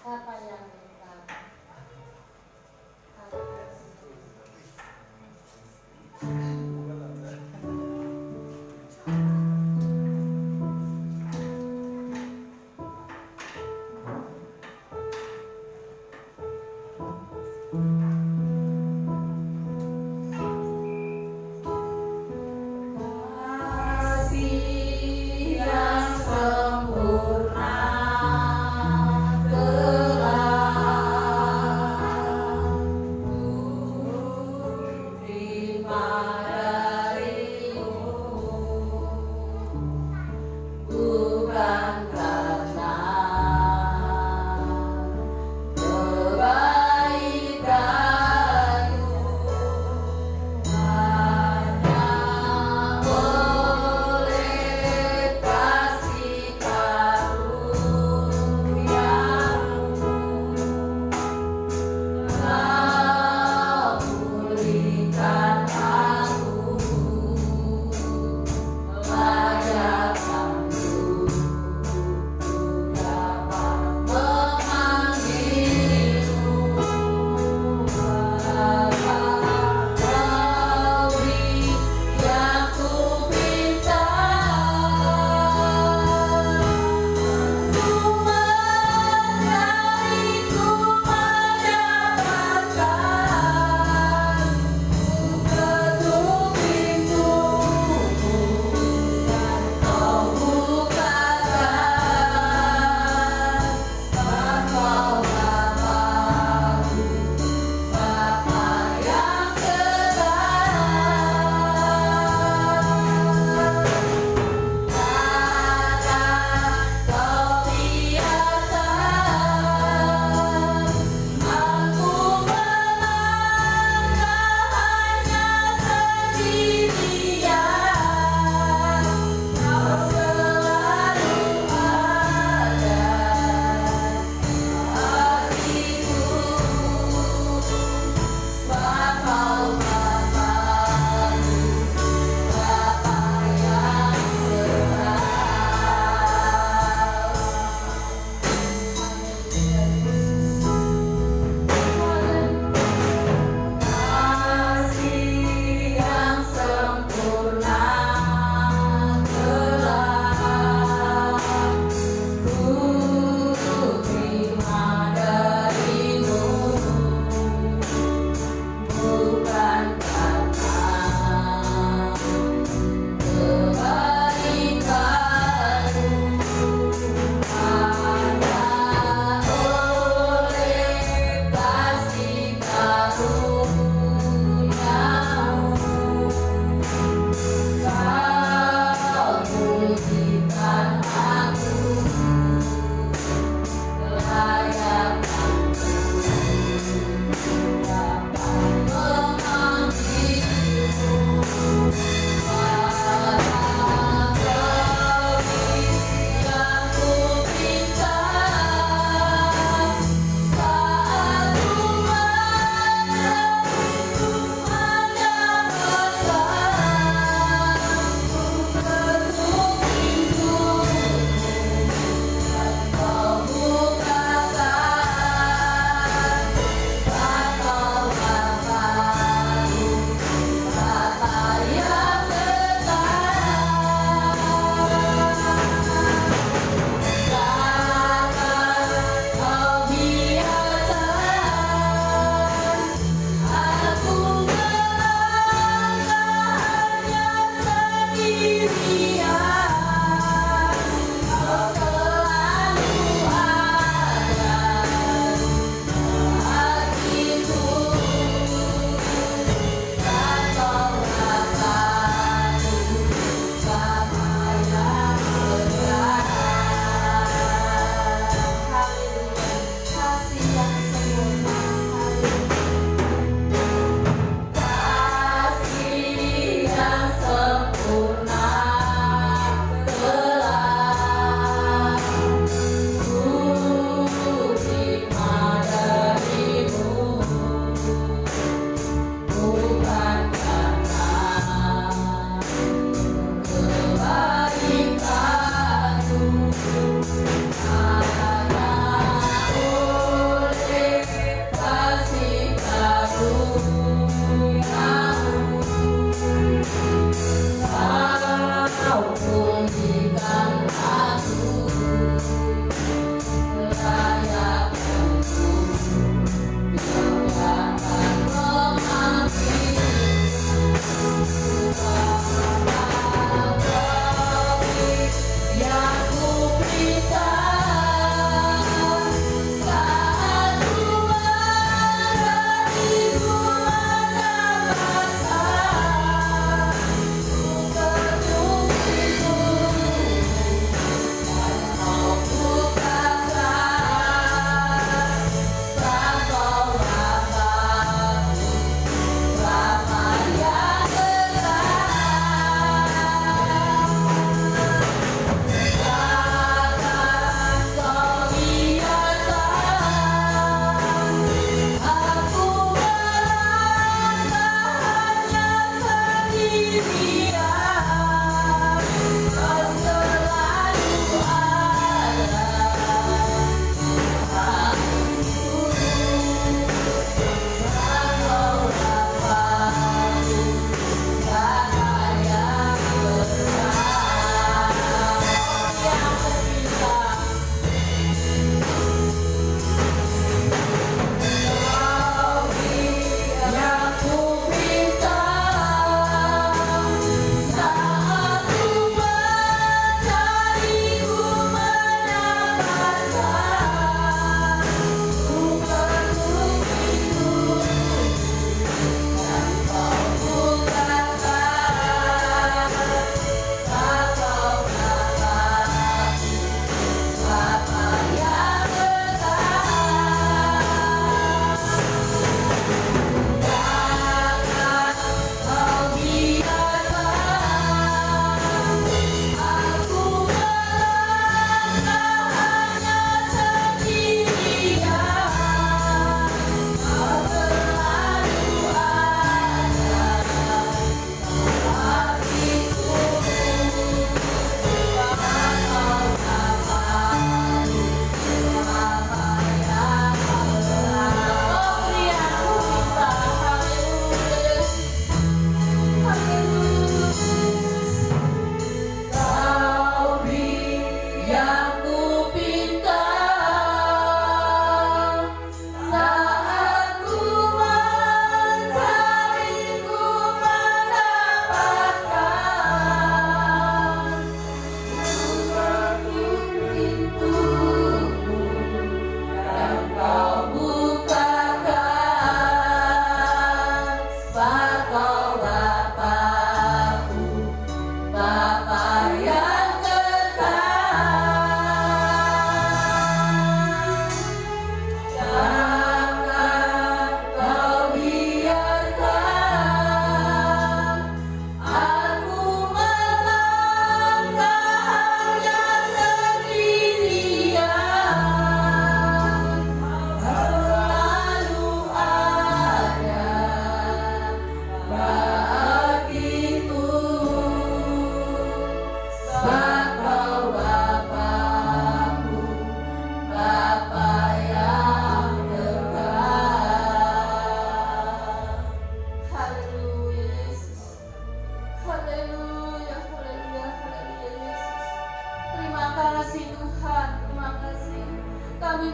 Apa yang kita yang sempurna telah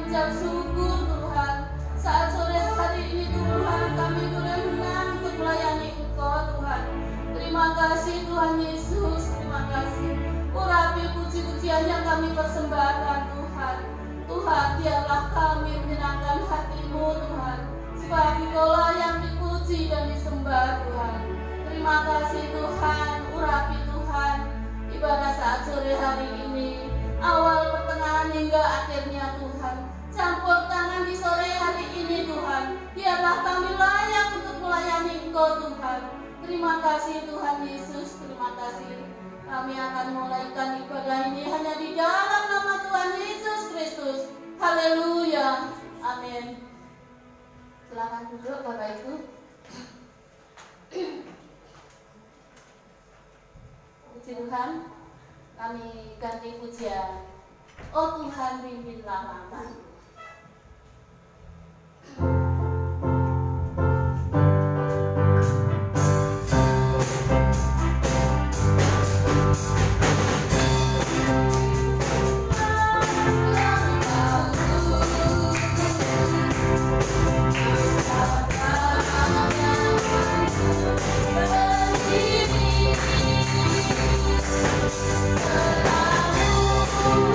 mengucap syukur Tuhan. Saat sore hari ini Tuhan, kami boleh menang untuk melayani Engkau Tuhan. Terima kasih Tuhan Yesus, terima kasih. Urapi puji-pujian yang kami persembahkan Tuhan. Tuhan, biarlah kami menyenangkan hati-Mu Tuhan, sebab Engkau-lah yang dipuji dan disembah Tuhan. Terima kasih Tuhan, urapi Tuhan ibadah saat sore hari ini, awal, pertengahan hingga akhirnya Tuhan. Campur tangan di sore hari ini Tuhan, biarlah kami layak untuk melayani Engkau Tuhan. Terima kasih Tuhan Yesus, terima kasih. Kami akan mulaikan ibadah ini hanya di dalam nama Tuhan Yesus Kristus. Haleluya, amin. Silakan duduk Bapak Ibu. Puji Tuhan, kami ganti pujian. Oh Tuhan, pimpinlah langkahku.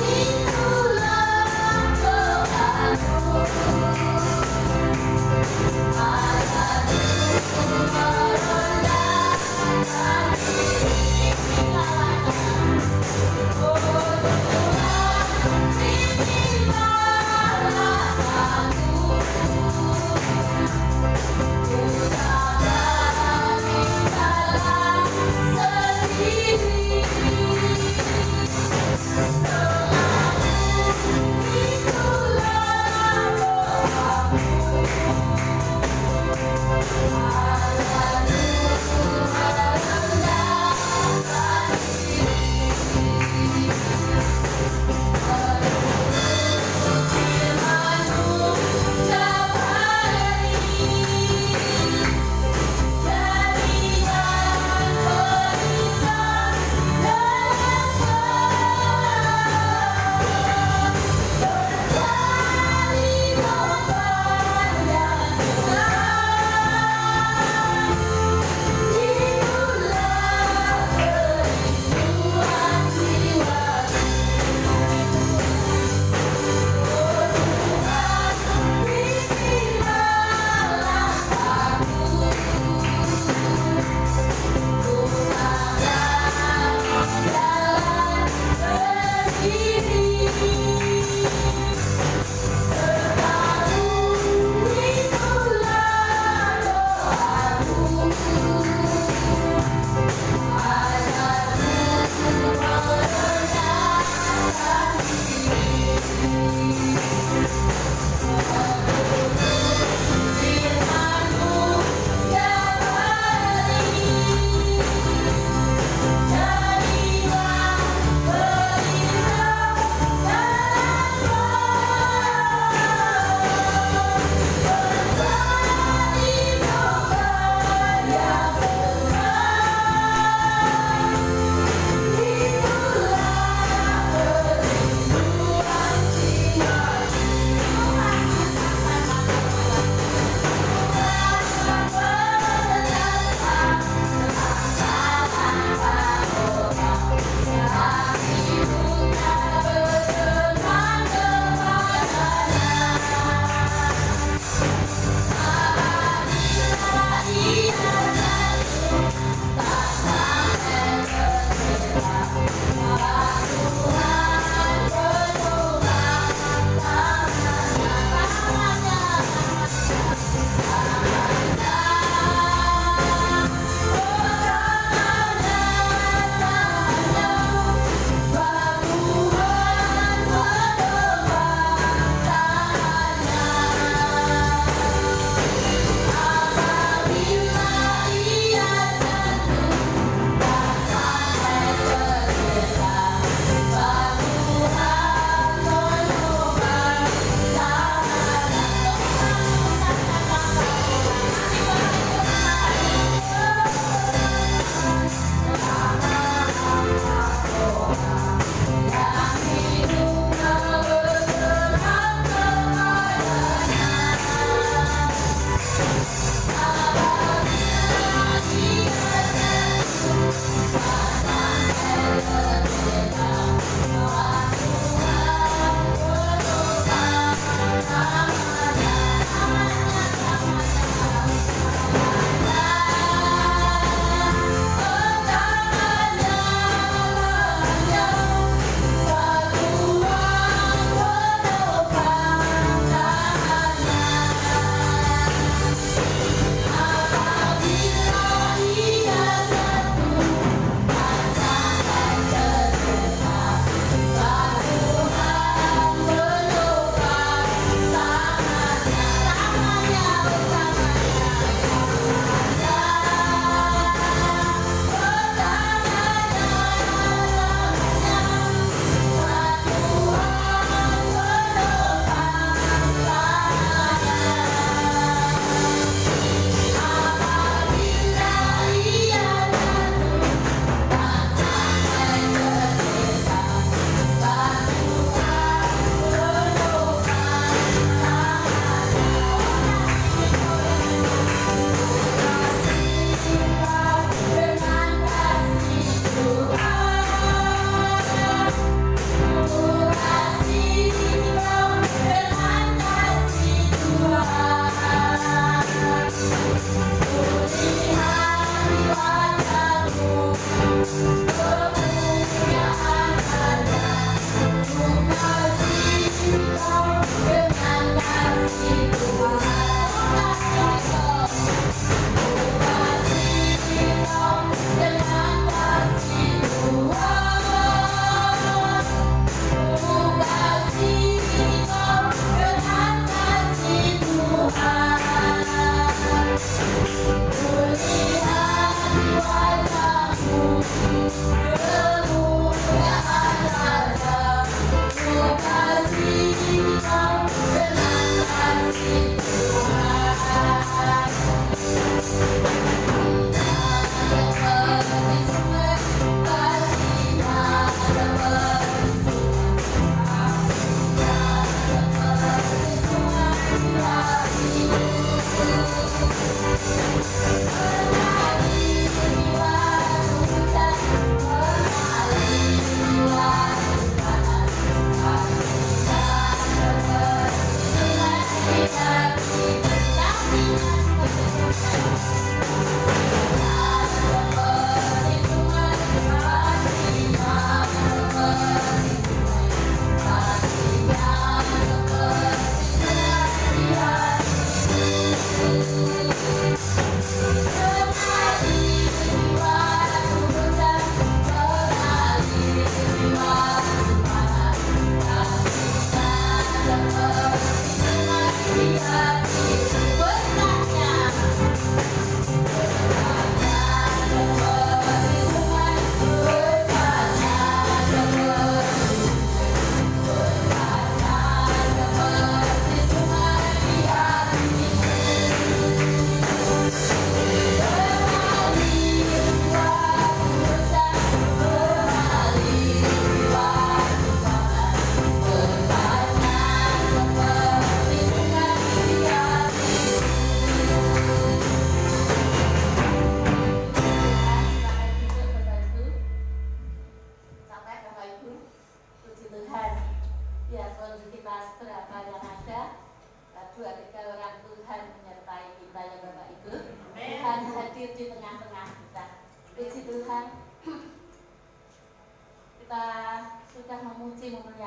Itulah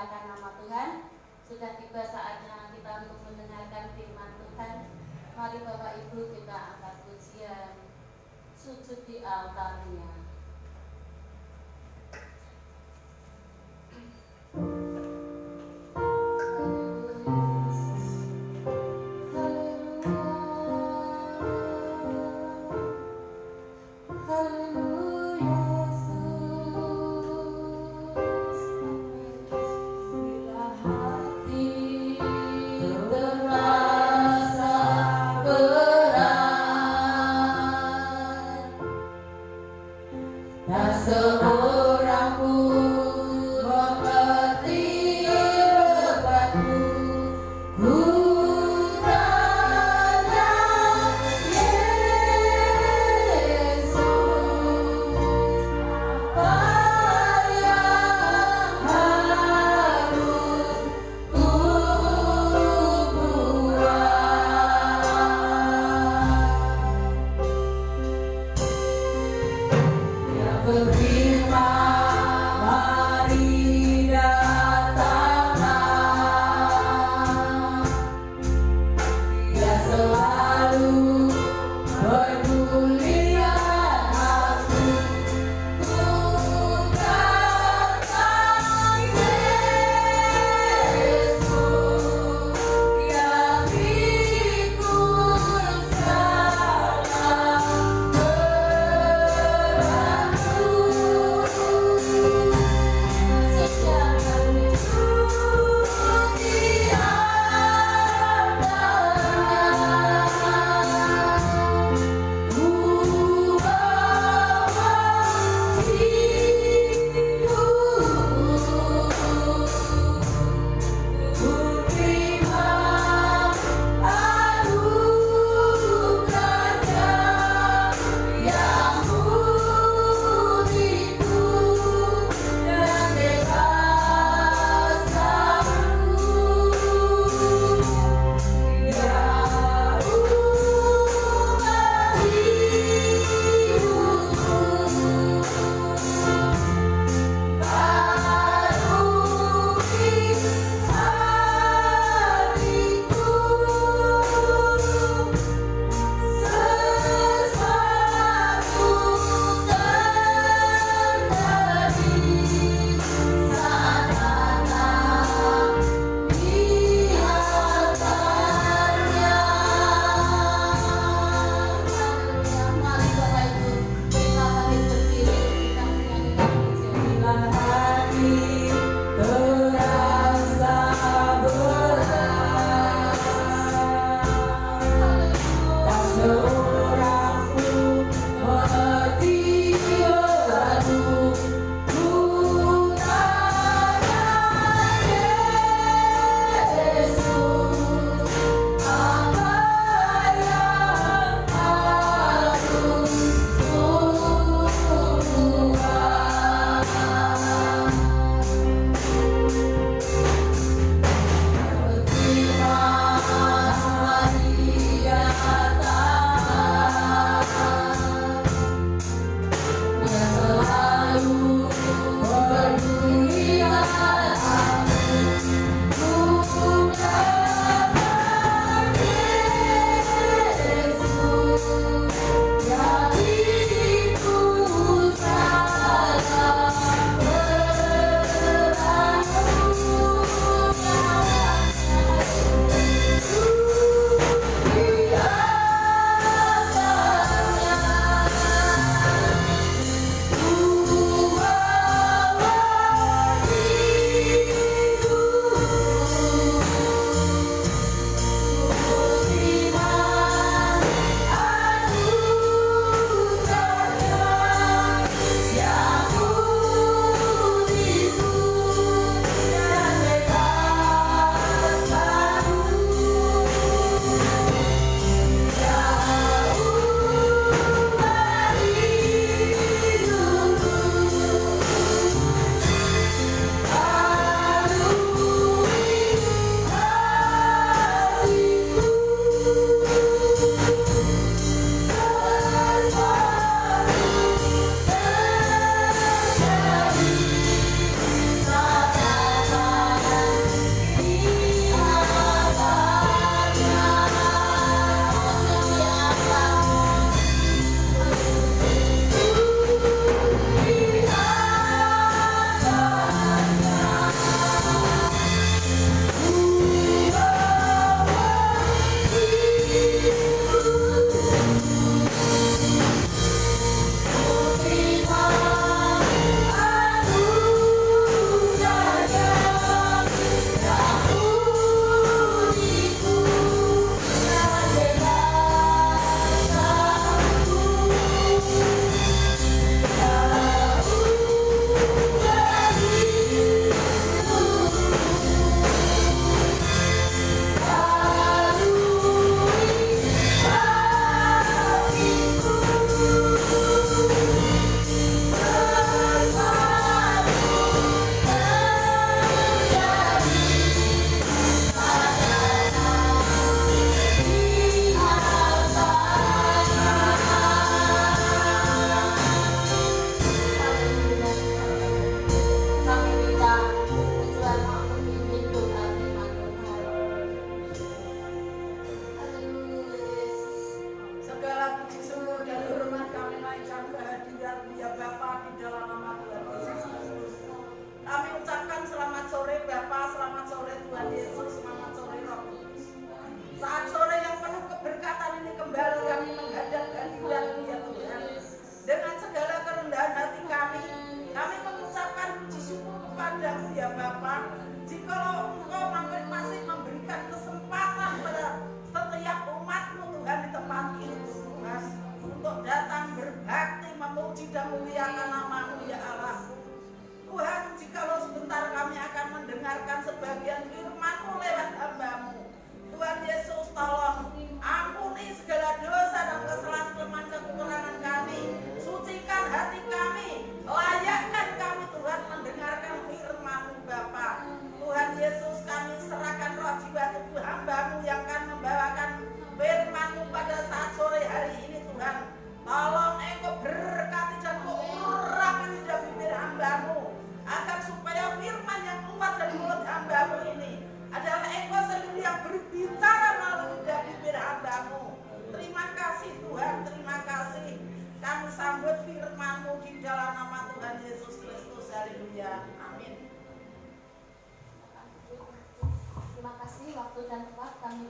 memuliakan nama Tuhan. Sudah tiba saatnya kita untuk mendengarkan firman Tuhan. Mari Bapak Ibu kita angkat pujian, sujud di altarnya.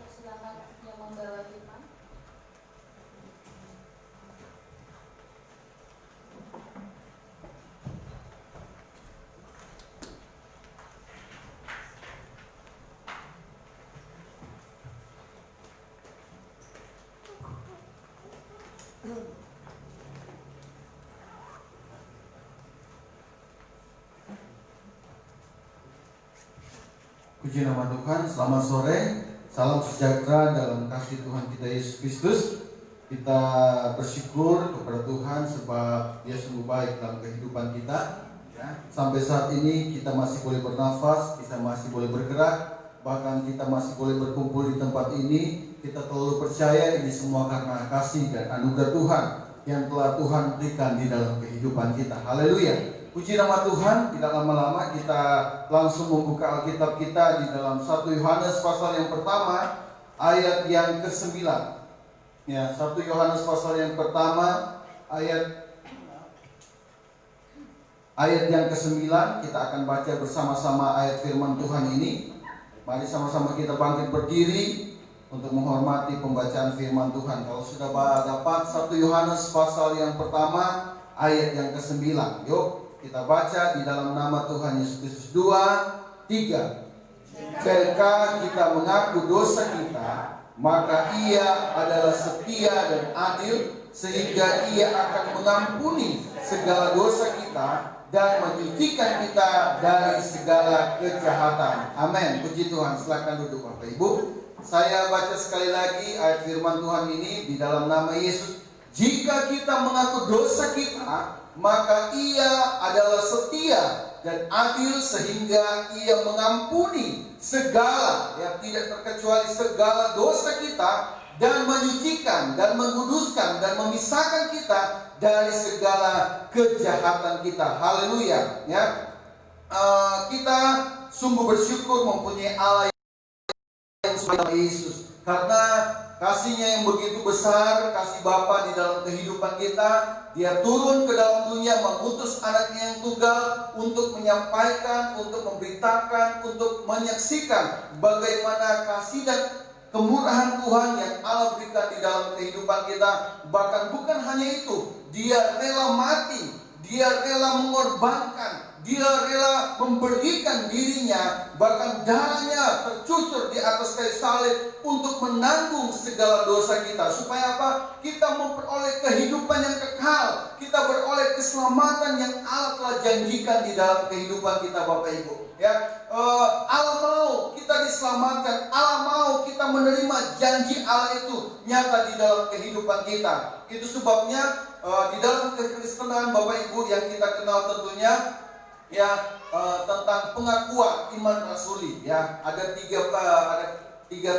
silakan yang membawa firman. Puji nama Tuhan, selamat sore, salam sejahtera dalam kasih Tuhan kita Yesus Kristus. Kita bersyukur kepada Tuhan sebab Dia sungguh baik dalam kehidupan kita. Sampai saat ini kita masih boleh bernafas, kita masih boleh bergerak, bahkan kita masih boleh berkumpul di tempat ini. Kita terlalu percaya ini semua karena kasih dan anugerah Tuhan yang telah Tuhan berikan di dalam kehidupan kita. Haleluya. Puji nama Tuhan, tidak lama-lama kita langsung membuka Alkitab kita di dalam 1 Yohanes pasal yang pertama ayat yang ke-9. Ya, 1 Yohanes pasal yang pertama ayat yang ke-9, kita akan baca bersama-sama ayat firman Tuhan ini. Mari sama-sama kita bangkit berdiri untuk menghormati pembacaan firman Tuhan. Kalau sudah dapat 1 Yohanes pasal yang pertama ayat yang ke-9, yuk kita baca di dalam nama Tuhan Yesus Kristus. 2, 3. Jika kita mengaku dosa kita, maka Ia adalah setia dan adil, sehingga Ia akan mengampuni segala dosa kita dan menyucikan kita dari segala kejahatan. Amin. Puji Tuhan. Silakan duduk Bapak Ibu. Saya baca sekali lagi ayat firman Tuhan ini di dalam nama Yesus. Jika kita mengaku dosa kita, maka Ia adalah setia dan adil, sehingga Ia mengampuni segala, yang tidak terkecuali segala dosa kita, dan menyucikan dan menguduskan dan memisahkan kita dari segala kejahatan kita. Haleluya. Ya, kita sungguh bersyukur mempunyai Allah yang sudah Yesus, karena kasih-Nya yang begitu besar, kasih Bapa di dalam kehidupan kita. Dia turun ke dalam dunia, mengutus anaknya yang tunggal untuk menyampaikan, untuk memberitakan, untuk menyaksikan bagaimana kasih dan kemurahan Tuhan yang Allah berikan di dalam kehidupan kita. Bahkan bukan hanya itu, Dia rela mati, Dia rela mengorbankan, Dia rela memberikan dirinya, bahkan darahnya tercucur di atas kayu salib untuk menanggung segala dosa kita. Supaya apa? Kita memperoleh kehidupan yang kekal, kita beroleh keselamatan yang Allah telah janjikan di dalam kehidupan kita, Bapak Ibu. Ya, Allah mau kita diselamatkan, Allah mau kita menerima janji Allah itu nyata di dalam kehidupan kita. Itu sebabnya di dalam kekristenan, Bapak Ibu, yang kita kenal tentunya ya tentang pengakuan iman rasuli. Ya, ada tiga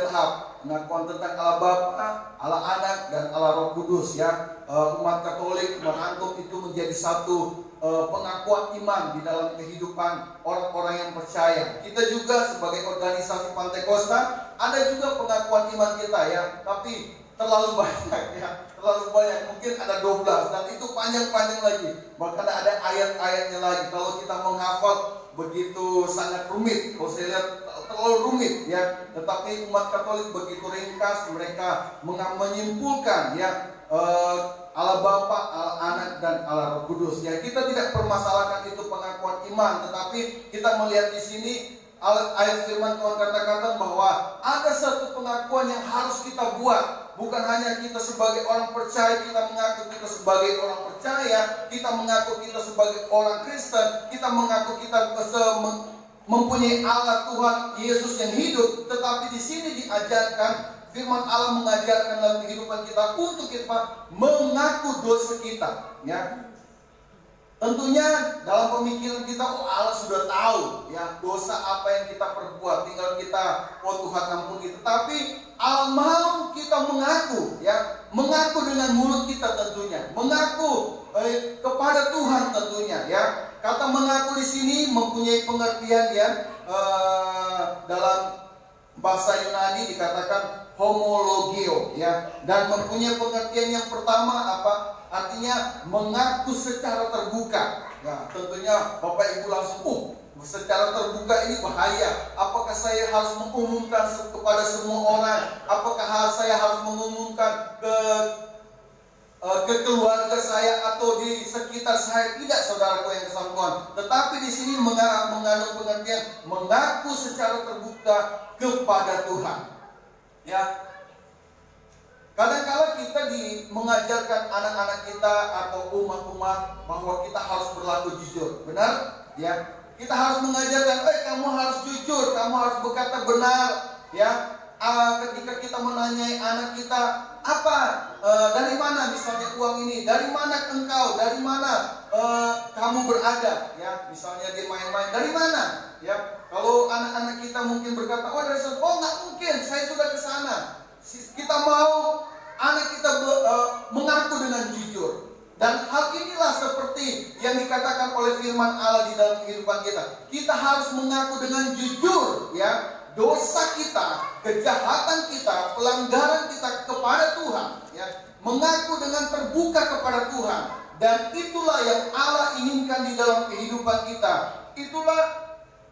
tahap pengakuan tentang Allah Bapa, Allah Anak, dan Allah Roh Kudus. Ya, umat Katolik merangkum itu menjadi satu pengakuan iman di dalam kehidupan orang-orang yang percaya. Kita juga sebagai organisasi Pantai Kosta ada juga pengakuan iman kita, ya, tapi terlalu banyak, ya, terlalu banyak. Mungkin ada 12 dan itu panjang-panjang lagi. Bahkan ada ayat-ayatnya lagi. Kalau kita menghafal begitu sangat rumit. Kalau saya lihat terlalu rumit, ya. Tetapi umat Katolik begitu ringkas, mereka menyimpulkan, ya, Allah Bapa, Allah Anak, dan Allah Roh Kudus. Ya, kita tidak permasalahkan itu pengakuan iman, tetapi kita melihat di sini ayat firman Tuhan katakan bahwa ada satu pengakuan yang harus kita buat. Bukan hanya kita sebagai orang percaya, kita mengaku kita sebagai orang percaya, kita mengaku kita sebagai orang Kristen, kita mengaku kita mempunyai Allah Tuhan Yesus yang hidup. Tetapi di sini diajarkan, firman Allah mengajarkan dalam kehidupan kita untuk kita mengaku dosa kita, ya. Tentunya dalam pemikiran kita, Allah sudah tahu, ya, dosa apa yang kita perbuat, tinggal kita, Tuhan ampuni. Tetapi Allah mau kita mengaku, ya, mengaku dengan mulut kita tentunya, mengaku kepada Tuhan tentunya, ya. Kata mengaku di sini mempunyai pengertian, ya, dalam bahasa Yunani dikatakan homologio, ya, dan mempunyai pengertian yang pertama apa? Artinya mengaku secara terbuka. Ya, tentunya Bapak Ibu langsung, secara terbuka ini bahaya. Apakah saya harus mengumumkan kepada semua orang? Apakah saya harus mengumumkan ke keluarga saya atau di sekitar saya? Tidak, saudaraku yang kesal Tuhan. Tetapi di sini mengandung pengertian mengaku secara terbuka kepada Tuhan. Ya, kadang-kala kita mengajarkan anak-anak kita atau umat-umat bahwa kita harus berlaku jujur, benar? Ya, kita harus mengajarkan, kamu harus jujur, kamu harus berkata benar. Ya, ketika kita menanyai anak kita, dari mana misalnya uang ini, dari mana engkau, dari mana kamu berada? Ya, misalnya dia main-main, dari mana? Ya, kalau anak-anak kita mungkin berkata, dari sana, nggak mungkin, saya sudah ke sana. Kita mau anak kita mengaku dengan jujur. Dan hal inilah seperti yang dikatakan oleh firman Allah di dalam kehidupan kita. Kita harus mengaku dengan jujur, ya, dosa kita, kejahatan kita, pelanggaran kita kepada Tuhan, ya, mengaku dengan terbuka kepada Tuhan. Dan itulah yang Allah inginkan di dalam kehidupan kita. Itulah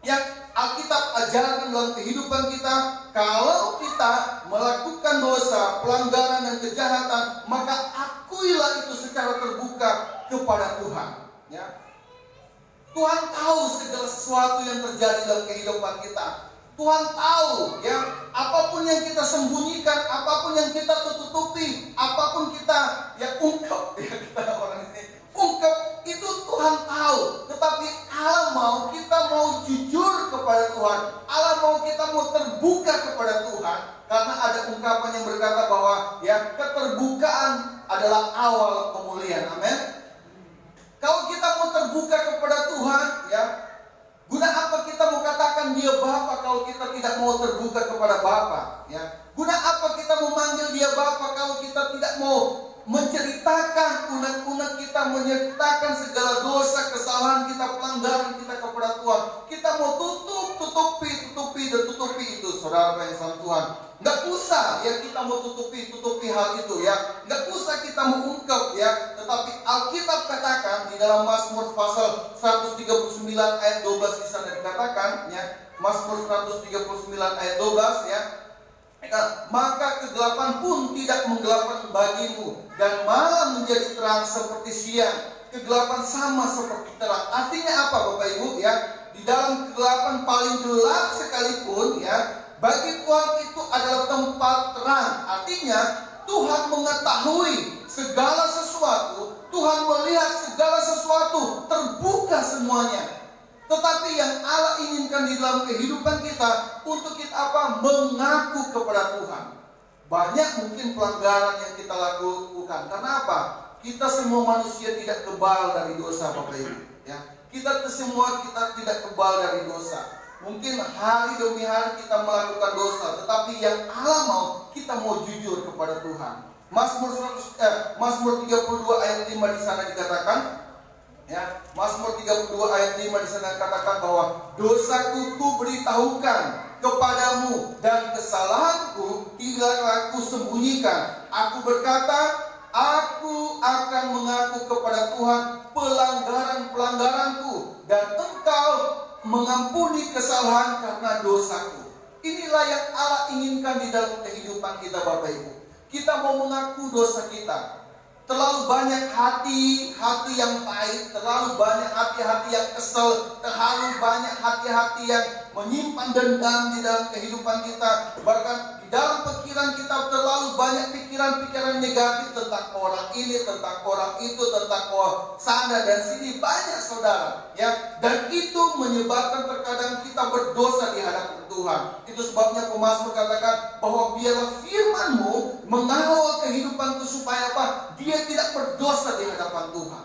yang Alkitab ajarkan dalam kehidupan kita. Kalau kita melakukan dosa, pelanggaran dan kejahatan, maka akuilah itu secara terbuka kepada Tuhan. Ya. Tuhan tahu segala sesuatu yang terjadi dalam kehidupan kita. Tuhan tahu, ya, apapun yang kita sembunyikan, apapun yang kita tutupi, apapun kita ungkap, ya, kita orang ini ungkap, itu Tuhan tahu. Tetapi Allah mau kita mau jujur kepada Tuhan. Allah mau kita mau terbuka kepada Tuhan. Karena ada ungkapan yang berkata bahwa ya, keterbukaan adalah awal pemulihan. Amin. Kalau kita mau terbuka kepada Tuhan, ya, guna apa kita mau katakan dia Bapa kalau kita tidak mau terbuka kepada Bapa? Ya, guna apa kita memanggil dia Bapa kalau kita tidak mau menceritakan unek-unek kita, menyertakan segala dosa, kesalahan kita, pelanggaran kita kepada Tuhan? Kita mau tutupi itu, saudara yang sama Tuhan. Nggak usah ya kita mau tutupi hal itu, ya. Nggak usah kita mengungkap, ya. Tetapi Alkitab katakan di dalam Mazmur pasal 139 ayat 12 di sana dikatakan, ya, Mazmur 139 ayat 12, ya. Maka kegelapan pun tidak menggelapkan bagimu, dan malam menjadi terang seperti siang. Kegelapan sama seperti terang. Artinya apa, Bapak Ibu? Ya, di dalam kegelapan paling gelap sekalipun, ya, bagi Tuhan itu adalah tempat terang. Artinya Tuhan mengetahui segala sesuatu, Tuhan melihat segala sesuatu, terbuka semuanya. Tetapi yang Allah inginkan di dalam kehidupan kita, untuk kita apa? Mengaku kepada Tuhan. Banyak mungkin pelanggaran yang kita lakukan. Karena apa? Kita semua manusia tidak kebal dari dosa, Bapak Ibu. Ya, kita tidak kebal dari dosa. Mungkin hari demi hari kita melakukan dosa, tetapi yang Allah mau, kita mau jujur kepada Tuhan. Mazmur 32 ayat 5 di sana dikatakan, ya, Mazmur 32 ayat 5 di sana katakan bahwa dosaku ku beritahukan kepadamu dan kesalahanku tidak aku sembunyikan. Aku berkata, aku akan mengaku kepada Tuhan pelanggaran-pelanggaranku, dan Engkau mengampuni kesalahan karena dosaku. Inilah yang Allah inginkan di dalam kehidupan kita, Bapak Ibu. Kita mau mengaku dosa kita. Terlalu banyak hati yang pahit, terlalu banyak hati-hati yang kesel, terlalu banyak hati-hati yang menyimpan dendam di dalam kehidupan kita. Bahkan di dalam pikiran kita terlalu banyak pikiran-pikiran negatif tentang orang ini, tentang orang itu, tentang orang sana dan sini, banyak, saudara, ya. Dan itu menyebabkan terkadang kita berdosa di hadapan Tuhan. Itu sebabnya pemazmur katakan bahwa biarlah firman-Mu mengawal kehidupanku supaya apa? Dia tidak berdosa di hadapan Tuhan.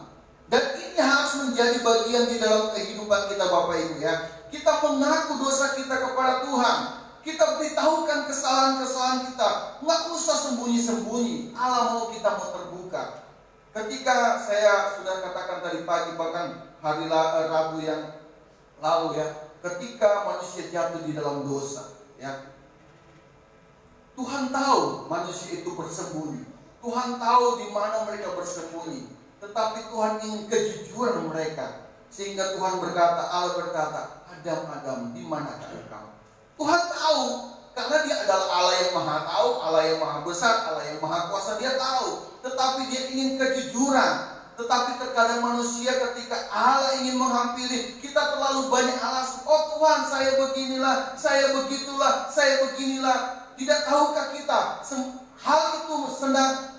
Dan ini harus menjadi bagian di dalam kehidupan kita, Bapak Ibu, ya. Kita mengaku dosa kita kepada Tuhan. Kita beritahukan kesalahan-kesalahan kita. Nggak usah sembunyi-sembunyi. Allah mau kita mau terbuka. Ketika saya sudah katakan tadi pagi, bahkan hari Rabu yang lalu, ya, ketika manusia jatuh di dalam dosa, ya, Tuhan tahu manusia itu bersembunyi. Tuhan tahu di mana mereka bersembunyi. Tetapi Tuhan ingin kejujuran mereka. Sehingga Tuhan berkata, Allah berkata, Adam, di manakah engkau? Tuhan tahu, karena dia adalah Allah yang maha tahu, Allah yang maha besar, Allah yang maha kuasa, dia tahu. Tetapi dia ingin kejujuran. Tetapi terkadang manusia ketika Allah ingin menghampiri, kita terlalu banyak alasan. Oh Tuhan, saya beginilah, saya begitulah, saya beginilah. Tidak tahukah kita, hal itu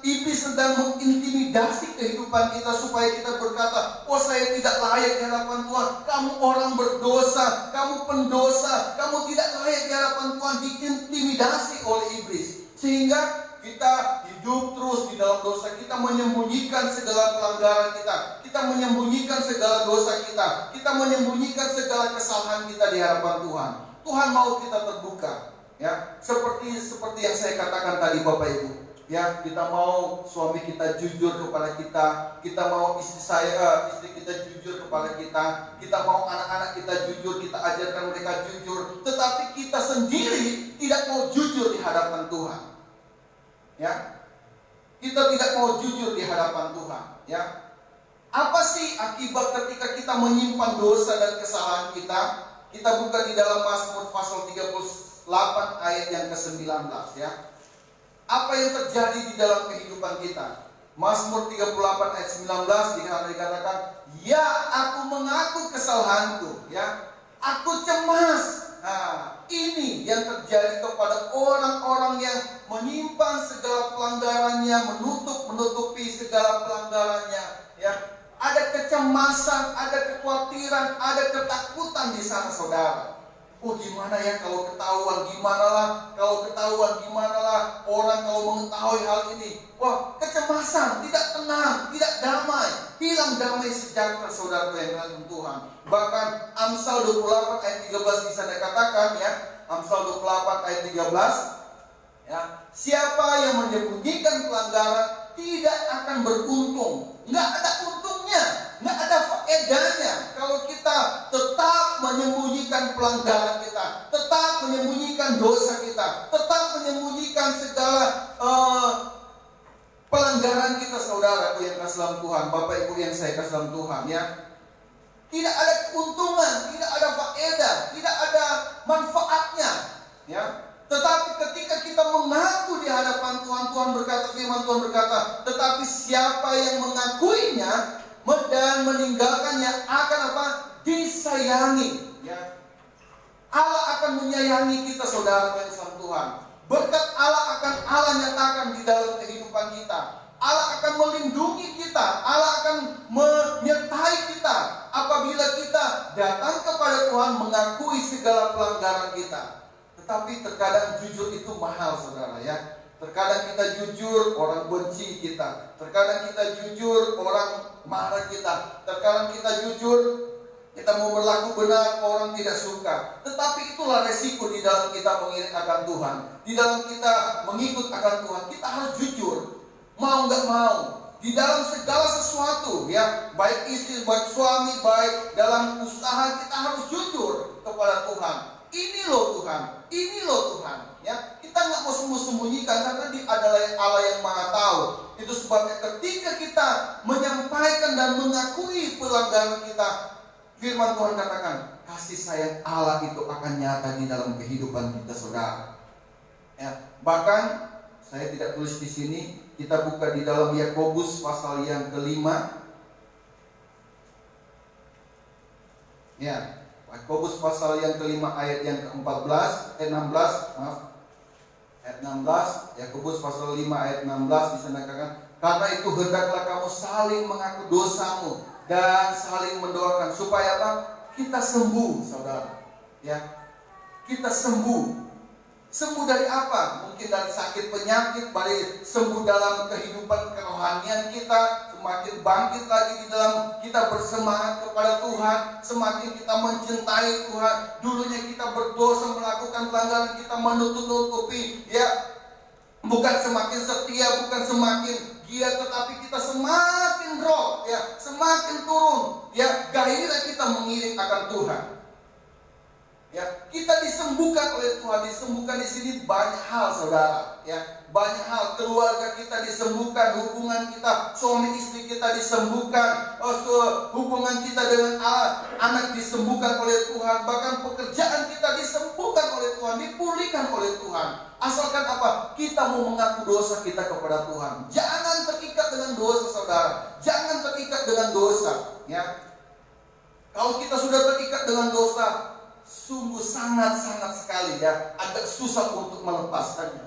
iblis sedang mengintimidasi kehidupan kita supaya kita berkata, oh saya tidak layak di hadapan Tuhan. Kamu orang berdosa, kamu pendosa, kamu tidak layak di hadapan Tuhan. Diintimidasi oleh iblis. Sehingga kita hidup terus di dalam dosa. Kita menyembunyikan segala pelanggaran kita. Kita menyembunyikan segala dosa kita. Kita menyembunyikan segala kesalahan kita di hadapan Tuhan. Tuhan mau kita terbuka. Ya, seperti yang saya katakan tadi Bapak Ibu. Ya, kita mau suami kita jujur kepada kita mau istri kita jujur kepada kita mau anak-anak kita jujur, kita ajarkan mereka jujur. Tetapi kita sendiri tidak mau jujur di hadapan Tuhan. Ya, kita tidak mau jujur di hadapan Tuhan. Ya, apa sih akibat ketika kita menyimpan dosa dan kesalahan kita? Kita buka di dalam Mazmur pasal 38 ayat yang ke-19 ya. Apa yang terjadi di dalam kehidupan kita? Mazmur 38 ayat 19 dikatakan, ya aku mengaku kesalahanku, ya, aku cemas. Nah, ini yang terjadi kepada orang-orang yang menyimpan segala pelanggarannya, menutupi segala pelanggarannya. Ya, ada kecemasan, ada kekhawatiran, ada ketakutan di sana, saudara. Oh gimana ya kalau ketahuan, gimana lah orang kalau mengetahui hal ini. Wah, kecemasan, tidak tenang, tidak damai, hilang damai sejahtera saudara yang dalam Tuhan. Bahkan Amsal 28 ayat 13 bisa dikatakan ya, Amsal 28 ayat 13 ya, siapa yang menyembunyikan pelanggaran tidak akan beruntung. Nggak ada untungnya, nggak ada faedahnya kalau kita tetap menyembunyikan pelanggaran kita, tetap menyembunyikan dosa kita, tetap menyembunyikan segala pelanggaran kita, saudaraku yang kasih dalam Tuhan, Bapak Ibu yang saya kasih dalam Tuhan ya. Tidak ada keuntungan, tidak ada faedah, tidak ada manfaatnya ya. Tetapi ketika kita mengaku di hadapan Tuhan, Tuhan berkata, firman Tuhan berkata, tetapi siapa yang mengakuinya dan meninggalkannya akan apa? Disayangi. Ya. Allah akan menyayangi kita, saudara yang sama Tuhan. Berkat Allah akan Allah nyatakan di dalam kehidupan kita. Allah akan melindungi kita. Allah akan menyertai kita apabila kita datang kepada Tuhan mengakui segala pelanggaran kita. Tetapi terkadang jujur itu mahal, saudara ya. Terkadang kita jujur, orang benci kita. Terkadang kita jujur, orang marah kita. Terkadang kita jujur, kita mau berlaku benar, orang tidak suka. Tetapi itulah resiko di dalam kita mengiring akan Tuhan. Di dalam kita mengikut akan Tuhan, kita harus jujur. Mau nggak mau. Di dalam segala sesuatu ya, baik istri, baik suami, baik dalam usaha, kita harus jujur kepada Tuhan. Ini loh Tuhan, ya. Kita nggak mau sembunyikan karena Dia adalah Allah yang Maha Tahu. Itu sebabnya ketika kita menyampaikan dan mengakui pelanggaran kita, firman Tuhan katakan, kasih sayang Allah itu akan nyata di dalam kehidupan kita, saudara. Ya, bahkan saya tidak tulis di sini, kita buka di dalam Yakobus pasal yang kelima. Ya. Yakobus pasal yang kelima ayat yang ke-14, ayat 16, maaf. Ayat 16, Yakobus pasal 5 ayat 16 disanakan, karena itu hendaklah kamu saling mengaku dosamu dan saling mendoakan supaya apa? Kita sembuh, saudara. Ya. Kita sembuh. Sembuh dari apa? Mungkin dari sakit penyakit, dari sembuh dalam kehidupan kerohanian kita, semakin bangkit lagi di dalam kita bersemangat kepada Tuhan, semakin kita mencintai Tuhan. Dulunya kita berdosa, melakukan pelanggaran, kita menutup-nutupi, ya, bukan semakin setia, bukan semakin giat, tetapi kita semakin drop, ya, semakin turun, ya, gairah kita mengiring akan Tuhan. Ya, kita disembuhkan oleh Tuhan. Disembuhkan di sini banyak hal, saudara. Ya, banyak hal. Keluarga kita disembuhkan, hubungan kita, suami istri kita disembuhkan, hubungan kita dengan anak disembuhkan oleh Tuhan. Bahkan pekerjaan kita disembuhkan oleh Tuhan, dipulihkan oleh Tuhan. Asalkan apa? Kita mau mengaku dosa kita kepada Tuhan. Jangan terikat dengan dosa, saudara. Jangan terikat dengan dosa. Ya, kalau kita sudah terikat dengan dosa, sungguh sangat-sangat sekali ya, agak susah untuk melepaskannya.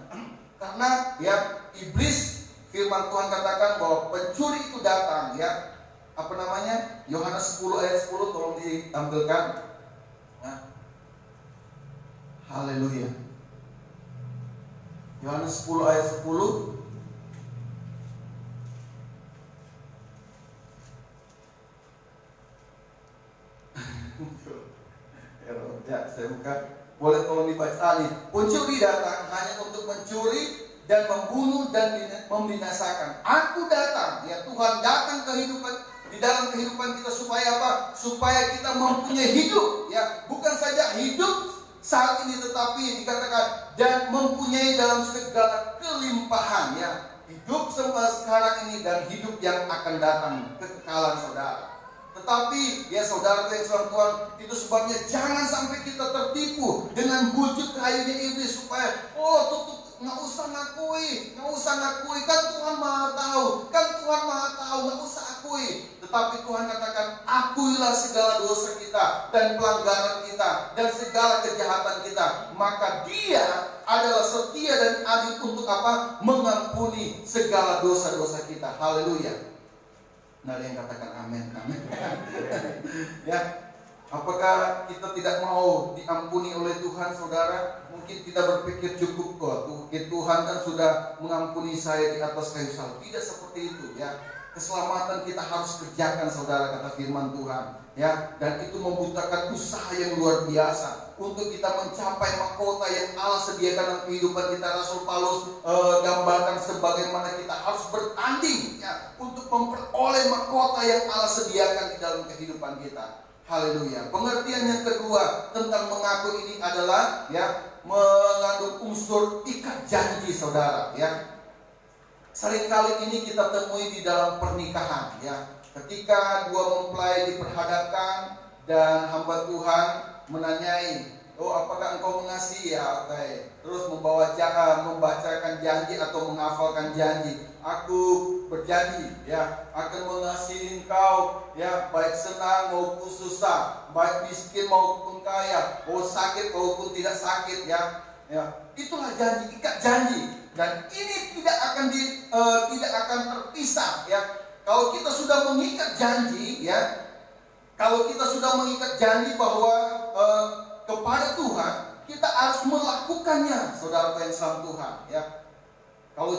Karena ya, iblis, firman Tuhan katakan bahwa pencuri itu datang ya. Apa namanya? Yohanes 10 ayat 10 tolong ditampilkan. Nah. Haleluya. Yohanes 10 ayat 10. Ya, saya buka. Boleh tolong dibaca nih. Pencuri datang hanya untuk mencuri dan membunuh dan membinasakan. Aku datang, ya Tuhan datang di dalam kehidupan kita supaya apa? Supaya kita mempunyai hidup, ya. Bukan saja hidup saat ini, tetapi dikatakan dan mempunyai dalam segala kelimpahan, ya. Hidup sekarang ini dan hidup yang akan datang, kekekalan, saudara. Tetapi ya saudara yang saudara Tuhan, itu sebabnya jangan sampai kita tertipu dengan bujuk rayunya iblis supaya nggak usah ngakui, kan Tuhan maha tahu, nggak usah akui. Tetapi Tuhan katakan, akuilah segala dosa kita dan pelanggaran kita dan segala kejahatan kita, maka Dia adalah setia dan adil untuk apa? Mengampuni segala dosa-dosa kita. Haleluya. Nah, ada yang katakan amin, amin. Ya, apakah kita tidak mau diampuni oleh Tuhan, saudara? Mungkin kita berpikir cukup kok, Tuhan kan sudah mengampuni saya di atas kayu salib. Tidak seperti itu, ya. Keselamatan kita harus kerjakan, saudara, kata firman Tuhan. Ya, dan itu membutuhkan usaha yang luar biasa untuk kita mencapai mahkota yang Allah sediakan dalam kehidupan kita. Rasul Paulus gambarkan sebagaimana kita harus bertanding ya, untuk memperoleh mahkota yang Allah sediakan di dalam kehidupan kita. Haleluya. Pengertian yang kedua tentang mengaku ini adalah ya, mengandung unsur ikat janji, saudara. Ya, seringkali ini kita temui di dalam pernikahan. Ya, ketika dua mempelai diperhadapkan dan hamba Tuhan menanyai, apakah engkau mengasihi? Ya, oke. Terus membacakan janji atau menghafalkan janji. Aku berjanji, ya, akan mengasihi engkau, ya, baik senang maupun susah, baik miskin maupun kaya, mau sakit maupun tidak sakit, ya. Ya, itulah janji, ikat janji. Dan ini tidak akan terpisah, ya. Kalau kita sudah mengikat janji, ya, kalau kita sudah mengikat janji bahwa kepada Tuhan, kita harus melakukannya, saudara yang salam Tuhan, ya. Kalau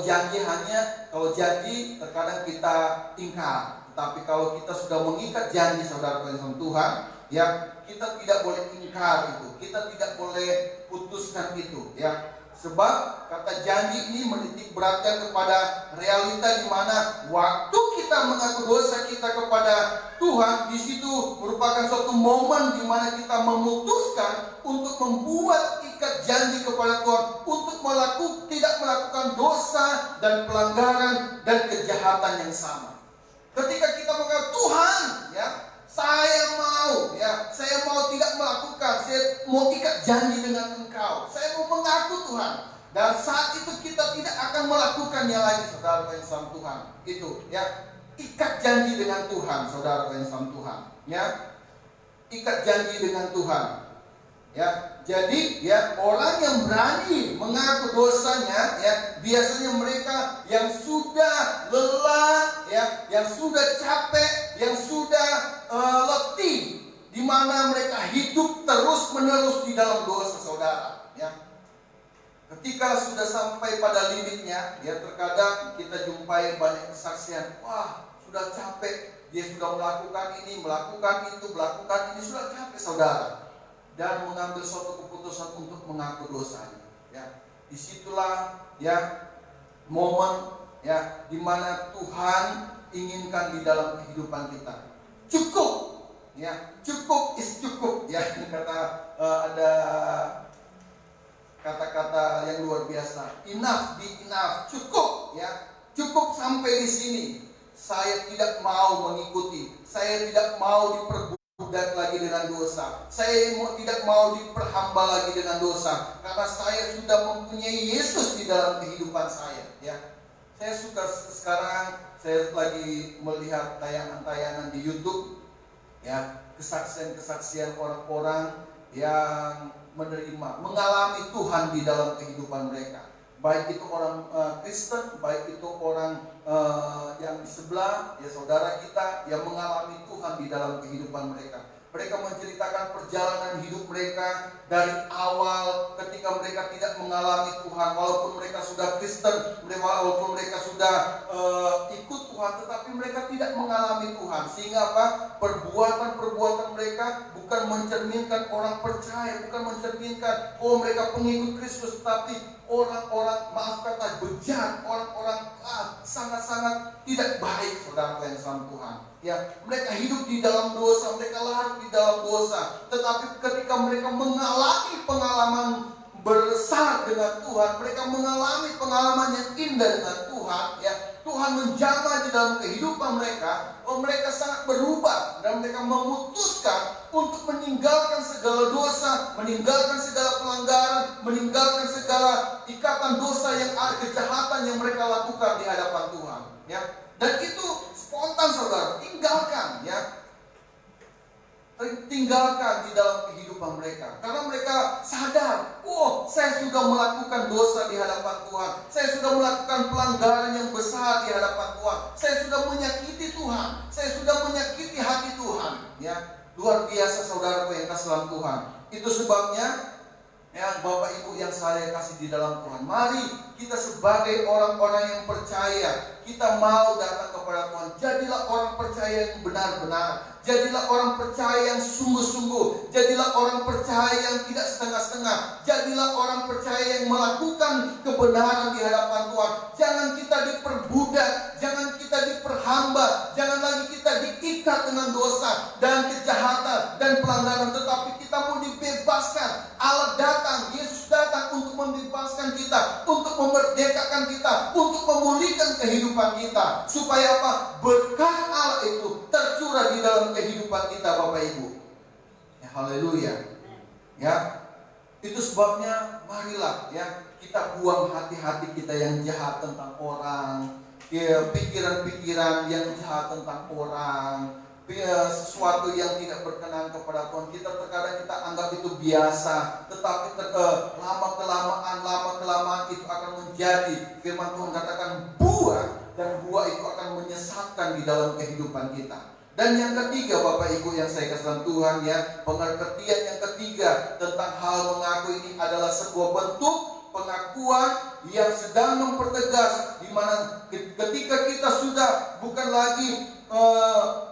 janji terkadang kita ingkar, tapi kalau kita sudah mengikat janji, saudara yang salam Tuhan, ya, kita tidak boleh ingkar itu, kita tidak boleh putuskan itu, ya. Sebab kata janji ini menitik beratkan kepada realita di mana waktu kita mengaku dosa kita kepada Tuhan, di situ merupakan suatu momen di mana kita memutuskan untuk membuat ikat janji kepada Tuhan untuk tidak melakukan dosa dan pelanggaran dan kejahatan yang sama. Ketika kita mengatakan Tuhan, ya, saya mau tidak melakukan, saya mau ikat janji dengan Engkau, saya mau mengaku Tuhan. Dan saat itu kita tidak akan melakukannya lagi, saudara yang sama Tuhan. Itu, ya, ikat janji dengan Tuhan, saudara yang sama Tuhan. Ya, ikat janji dengan Tuhan. Ya, jadi ya, orang yang berani mengaku dosanya, ya, biasanya mereka yang sudah lelah, ya, yang sudah capek, yang sudah letih, di mana mereka hidup terus-menerus di dalam dosa, saudara. Ya, ketika sudah sampai pada limitnya, ya, terkadang kita jumpai banyak kesaksian. Wah, sudah capek, dia sudah melakukan ini, melakukan itu, melakukan ini, sudah capek, saudara. Dan mengambil suatu keputusan untuk mengaku dosanya. Ya, disitulah ya momen ya di mana Tuhan inginkan di dalam kehidupan kita. Cukup Ya, cukup is cukup. Ya, ini kata ada kata-kata yang luar biasa. Enough, be enough, cukup. Ya, cukup sampai di sini. Saya tidak mau mengikuti. Saya tidak mau diperbudak lagi dengan dosa. Saya tidak mau diperhamba lagi dengan dosa. Karena saya sudah mempunyai Yesus di dalam kehidupan saya. Ya, saya suka sekarang. Saya lagi melihat tayangan-tayangan di YouTube. Ya, kesaksian-kesaksian orang-orang yang mengalami Tuhan di dalam kehidupan mereka. Baik itu orang Kristen, baik itu orang yang di sebelah, ya saudara kita yang mengalami Tuhan di dalam kehidupan mereka. Mereka menceritakan perjalanan hidup mereka dari awal ketika mereka tidak mengalami Tuhan, walaupun mereka sudah Kristen, walaupun mereka sudah ikut Tuhan, tetapi mereka tidak mengalami Tuhan. Sehingga apa? Perbuatan-perbuatan mereka bukan mencerminkan orang percaya, bukan mencerminkan mereka pengikut Kristus, tapi orang-orang, maaf kata, bejat, orang-orang sangat-sangat tidak baik, saudara yang sama Tuhan. Ya, mereka hidup di dalam dosa, mereka larut di dalam dosa. Tetapi ketika mereka mengalami pengalaman besar dengan Tuhan, mereka mengalami pengalaman yang indah dengan Tuhan, ya, Tuhan menjamah di dalam kehidupan mereka, mereka sangat berubah dan mereka memutuskan untuk meninggalkan segala dosa, meninggalkan segala pelanggaran, meninggalkan segala ikatan dosa yang ada, kejahatan yang mereka lakukan di hadapan Tuhan, ya. Dan itu spontan, saudara, tinggalkan, ya. Tinggalkan di dalam kehidupan mereka. Karena mereka sadar, saya sudah melakukan dosa di hadapan Tuhan. Saya sudah melakukan pelanggaran yang besar di hadapan Tuhan. Saya sudah menyakiti Tuhan. Saya sudah menyakiti hati Tuhan. Ya, luar biasa saudaraku yang kasih dalam Tuhan. Itu sebabnya, ya Bapak Ibu yang saya kasih di dalam Tuhan, mari kita sebagai orang-orang yang percaya, kita mau datang kepada Tuhan. Jadilah orang percaya yang benar-benar. Jadilah orang percaya yang sungguh-sungguh. Jadilah orang percaya yang tidak setengah-setengah. Jadilah orang percaya yang melakukan kebenaran di hadapan Tuhan. Jangan kita diperbudak, jangan kita diperhamba, jangan lagi kita diikat dengan dosa dan kejahatan dan pelanggaran, tetapi kita mau dibebaskan. Allah datang, Yesus datang untuk membebaskan kita, untuk memerdekakan kita, untuk memulihkan kehidupan kita, supaya apa? Berkat Allah itu tercurah di dalam kehidupan kita, Bapak Ibu. Ya, haleluya. Ya, itu sebabnya marilah, ya, kita buang hati-hati kita yang jahat tentang orang, ya, pikiran-pikiran yang jahat tentang orang, sesuatu yang tidak berkenan kepada Tuhan. Terkadang kita anggap itu biasa, tetapi lama-kelamaan itu akan menjadi, firman Tuhan katakan, buah, dan buah itu akan menyesatkan di dalam kehidupan kita. Dan yang ketiga, Bapak Ibu yang saya kasih dalam Tuhan, ya, pengertian yang ketiga tentang hal mengaku ini adalah sebuah bentuk pengakuan yang sedang mempertegas, di mana ketika kita sudah bukan lagi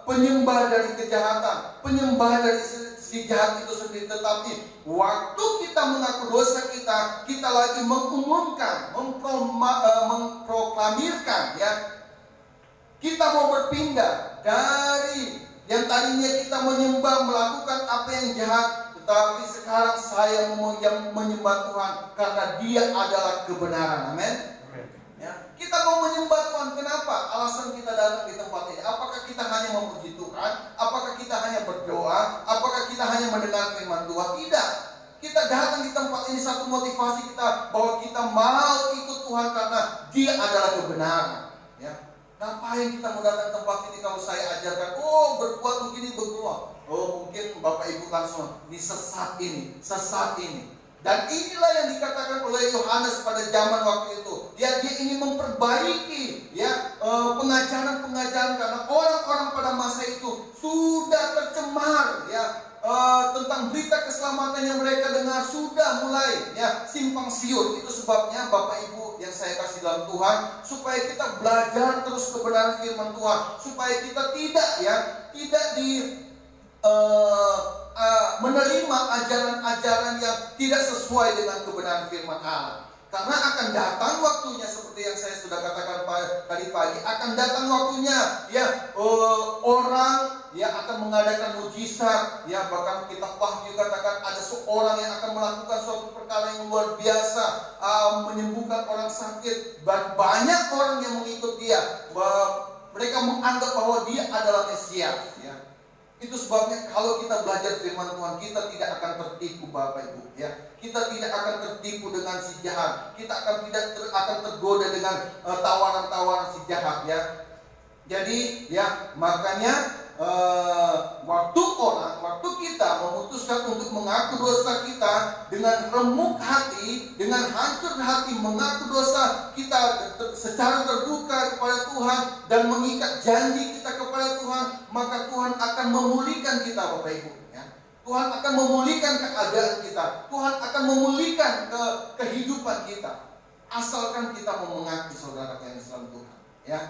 penyembah dari kejahatan, penyembah dari si jahat itu sendiri, tetapi waktu kita mengaku dosa kita, kita lagi mengumumkan, memproklamirkan, ya, kita mau berpindah dari yang tadinya kita menyembah, melakukan apa yang jahat, tetapi sekarang saya menyembah Tuhan karena Dia adalah kebenaran. Amin. Ya, kita mau menyembah Tuhan. Kenapa? Alasan kita datang di tempat ini. Apakah kita hanya memuji Tuhan? Apakah kita hanya berdoa? Apakah kita hanya mendengar firman Tuhan? Tidak. Kita datang di tempat ini, satu motivasi kita bahwa kita mau ikut Tuhan karena Dia adalah kebenaran. Ya. Ngapain kita mau datang tempat ini kalau saya ajarkan, berbuat begini, berbuat. Mungkin Bapak Ibu langsung, ini sesat ini, sesat ini. Dan inilah yang dikatakan oleh Yohanes pada zaman waktu itu. Dia ingin memperbaiki, ya, pengajaran-pengajaran, karena orang-orang pada masa itu sudah tercemar, ya, tentang berita keselamatan yang mereka dengar sudah mulai, ya, simpang siur. Itu sebabnya Bapak Ibu yang saya kasih dalam Tuhan, supaya kita belajar terus kebenaran firman Tuhan, supaya kita tidak menerima ajaran-ajaran yang tidak sesuai dengan kebenaran firman Allah. Karena akan datang waktunya, seperti yang saya sudah katakan tadi pagi, akan datang waktunya, ya, orang ya akan mengadakan mujizat, ya bahkan kitab Wahyu katakan ada seorang yang akan melakukan suatu perkara yang luar biasa, menyembuhkan orang sakit, dan banyak orang yang mengikut dia. Mereka menganggap bahwa dia adalah Mesias, ya. Itu sebabnya kalau kita belajar firman Tuhan, kita tidak akan tertipu, Bapak Ibu, ya. Kita tidak akan tertipu dengan si jahat. Kita akan tergoda dengan tawaran-tawaran si jahat, ya. Jadi, ya makanya waktu kita memutuskan untuk mengaku dosa kita dengan remuk hati, dengan hancur hati mengaku dosa kita secara terbuka kepada Tuhan dan mengikat janji kita kepada Tuhan, maka Tuhan akan memulihkan kita, Bapak Ibu, ya. Tuhan akan memulihkan keadaan kita. Tuhan akan memulihkan kehidupan kita, asalkan kita mau mengaku, saudara yang Islam Tuhan, ya.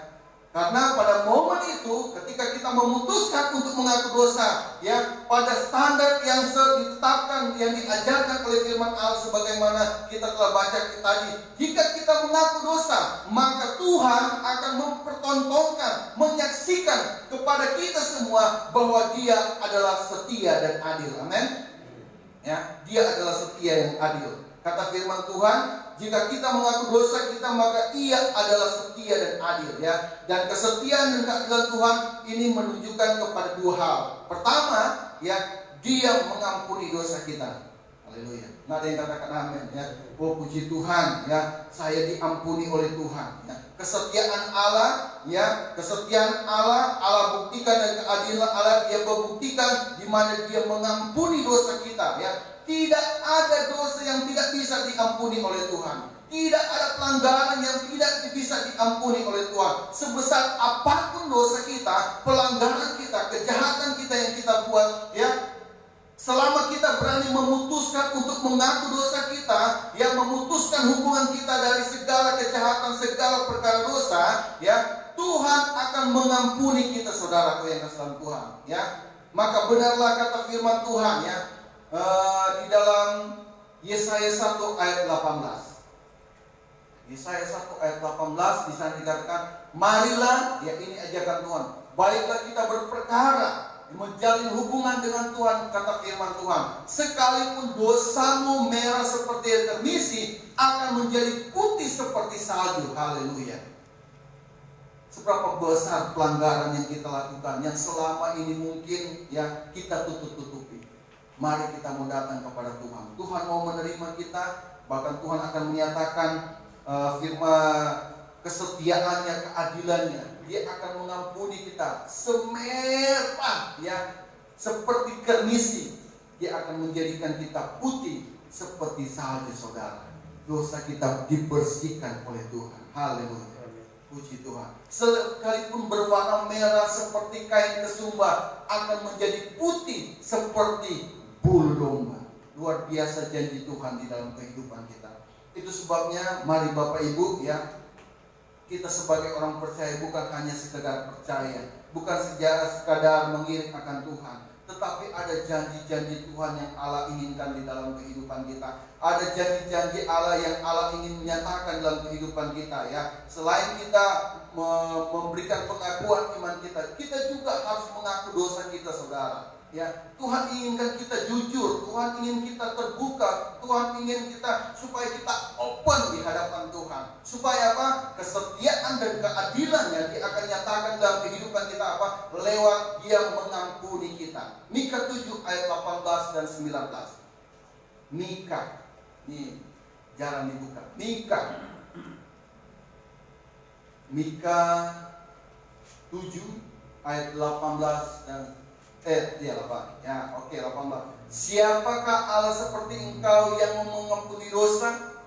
Karena pada momen itu, ketika kita memutuskan untuk mengaku dosa, ya, pada standar yang ditetapkan, yang diajarkan oleh firman Allah, sebagaimana kita telah baca tadi, jika kita mengaku dosa, maka Tuhan akan mempertontonkan, menyaksikan kepada kita semua bahwa Dia adalah setia dan adil. Amin. Ya, Dia adalah setia yang adil. Kata firman Tuhan, jika kita mengaku dosa kita, maka Ia adalah setia dan adil, ya. Dan kesetiaan dan keadilan Tuhan ini menunjukkan kepada dua hal. Pertama, ya, Dia mengampuni dosa kita. Haleluya. Nggak ada yang katakan amin, ya. Oh puji Tuhan, ya, saya diampuni oleh Tuhan, ya. Kesetiaan Allah, ya, kesetiaan Allah, Allah buktikan, dan keadilan Allah Dia membuktikan di mana Dia mengampuni dosa kita, ya. Tidak ada dosa yang tidak bisa diampuni oleh Tuhan. Tidak ada pelanggaran yang tidak bisa diampuni oleh Tuhan. Sebesar apapun dosa kita, pelanggaran kita, kejahatan kita yang kita buat, ya, selama kita berani memutuskan untuk mengaku dosa kita, ya, memutuskan hubungan kita dari segala kejahatan, segala perkara dosa, ya, Tuhan akan mengampuni kita, saudaraku yang kasih Tuhan, ya. Maka benarlah kata firman Tuhan, ya, di dalam Yesaya 1 ayat 18. Yesaya 1 ayat 18 di sana dikatakan, marilah, ya ini ajakan Tuhan, baiklah kita berperkara, menjalin hubungan dengan Tuhan, kata firman Tuhan, sekalipun dosamu merah seperti air termisi, akan menjadi putih seperti salju. Haleluya. Seberapa besar pelanggaran yang kita lakukan, yang selama ini mungkin, ya, kita tutup-tutupi. Mari kita mau datang kepada Tuhan. Tuhan mau menerima kita. Bahkan Tuhan akan menyatakan firman kesetiaannya, keadilannya. Dia akan mengampuni kita semerah, ya, seperti kermisi. Dia akan menjadikan kita putih seperti salju, saudara. Dosa kita dibersihkan oleh Tuhan. Haleluya. Puji Tuhan. Sekalipun berwarna merah seperti kain kesumba, akan menjadi putih seperti bulu domba. Luar biasa janji Tuhan di dalam kehidupan kita. Itu sebabnya mari Bapak Ibu, ya, kita sebagai orang percaya bukan hanya sekedar percaya, bukan sekadar mengiring akan Tuhan, tetapi ada janji-janji Tuhan yang Allah inginkan di dalam kehidupan kita. Ada janji-janji Allah yang Allah ingin menyatakan dalam kehidupan kita, ya. Selain kita memberikan pengakuan iman kita, kita juga harus mengaku dosa kita, saudara. Ya, Tuhan inginkan kita jujur, Tuhan ingin kita terbuka, Tuhan ingin kita supaya kita open di hadapan Tuhan. Supaya apa? Kesetiaan dan keadilannya Dia akan nyatakan dalam kehidupan kita apa? Lewat Dia mengampuni kita. Mika 7 ayat 18 dan 19. Mika, ini jarang dibuka. Mika 7 ayat 18 dan 18. Siapakah Allah seperti engkau yang mengampuni dosa?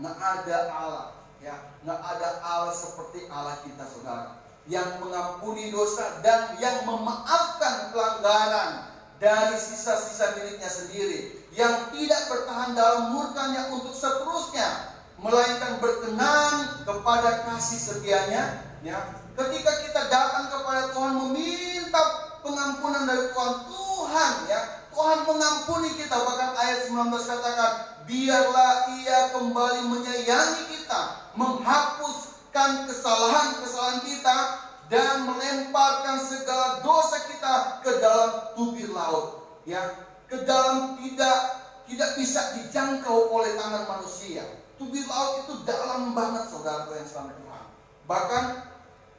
Nggak ada Allah, ya, nggak ada Allah seperti Allah kita, saudara, yang mengampuni dosa dan yang memaafkan pelanggaran dari sisa-sisa miliknya sendiri, yang tidak bertahan dalam murkanya untuk seterusnya, melainkan berkenan kepada kasih setianya, ya. Ketika kita datang kepada Tuhan meminta pengampunan dari Tuhan, ya, Tuhan mengampuni kita. Bahkan ayat 19 katakan, biarlah Ia kembali menyayangi kita, menghapuskan kesalahan-kesalahan kita, dan melemparkan segala dosa kita ke dalam tubir laut, ya, ke dalam tidak bisa dijangkau oleh tangan manusia. Tubir laut itu dalam banget, saudara yang selamat Tuhan. Bahkan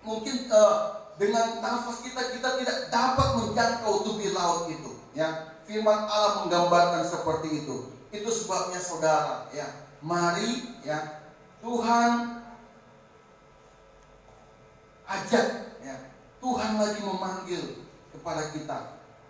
mungkin dengan nafas kita tidak dapat menjangkau tubir laut itu, ya. Firman Allah menggambarkan seperti itu. Itu sebabnya saudara, ya, mari, ya, Tuhan ajak, ya, Tuhan lagi memanggil kepada kita.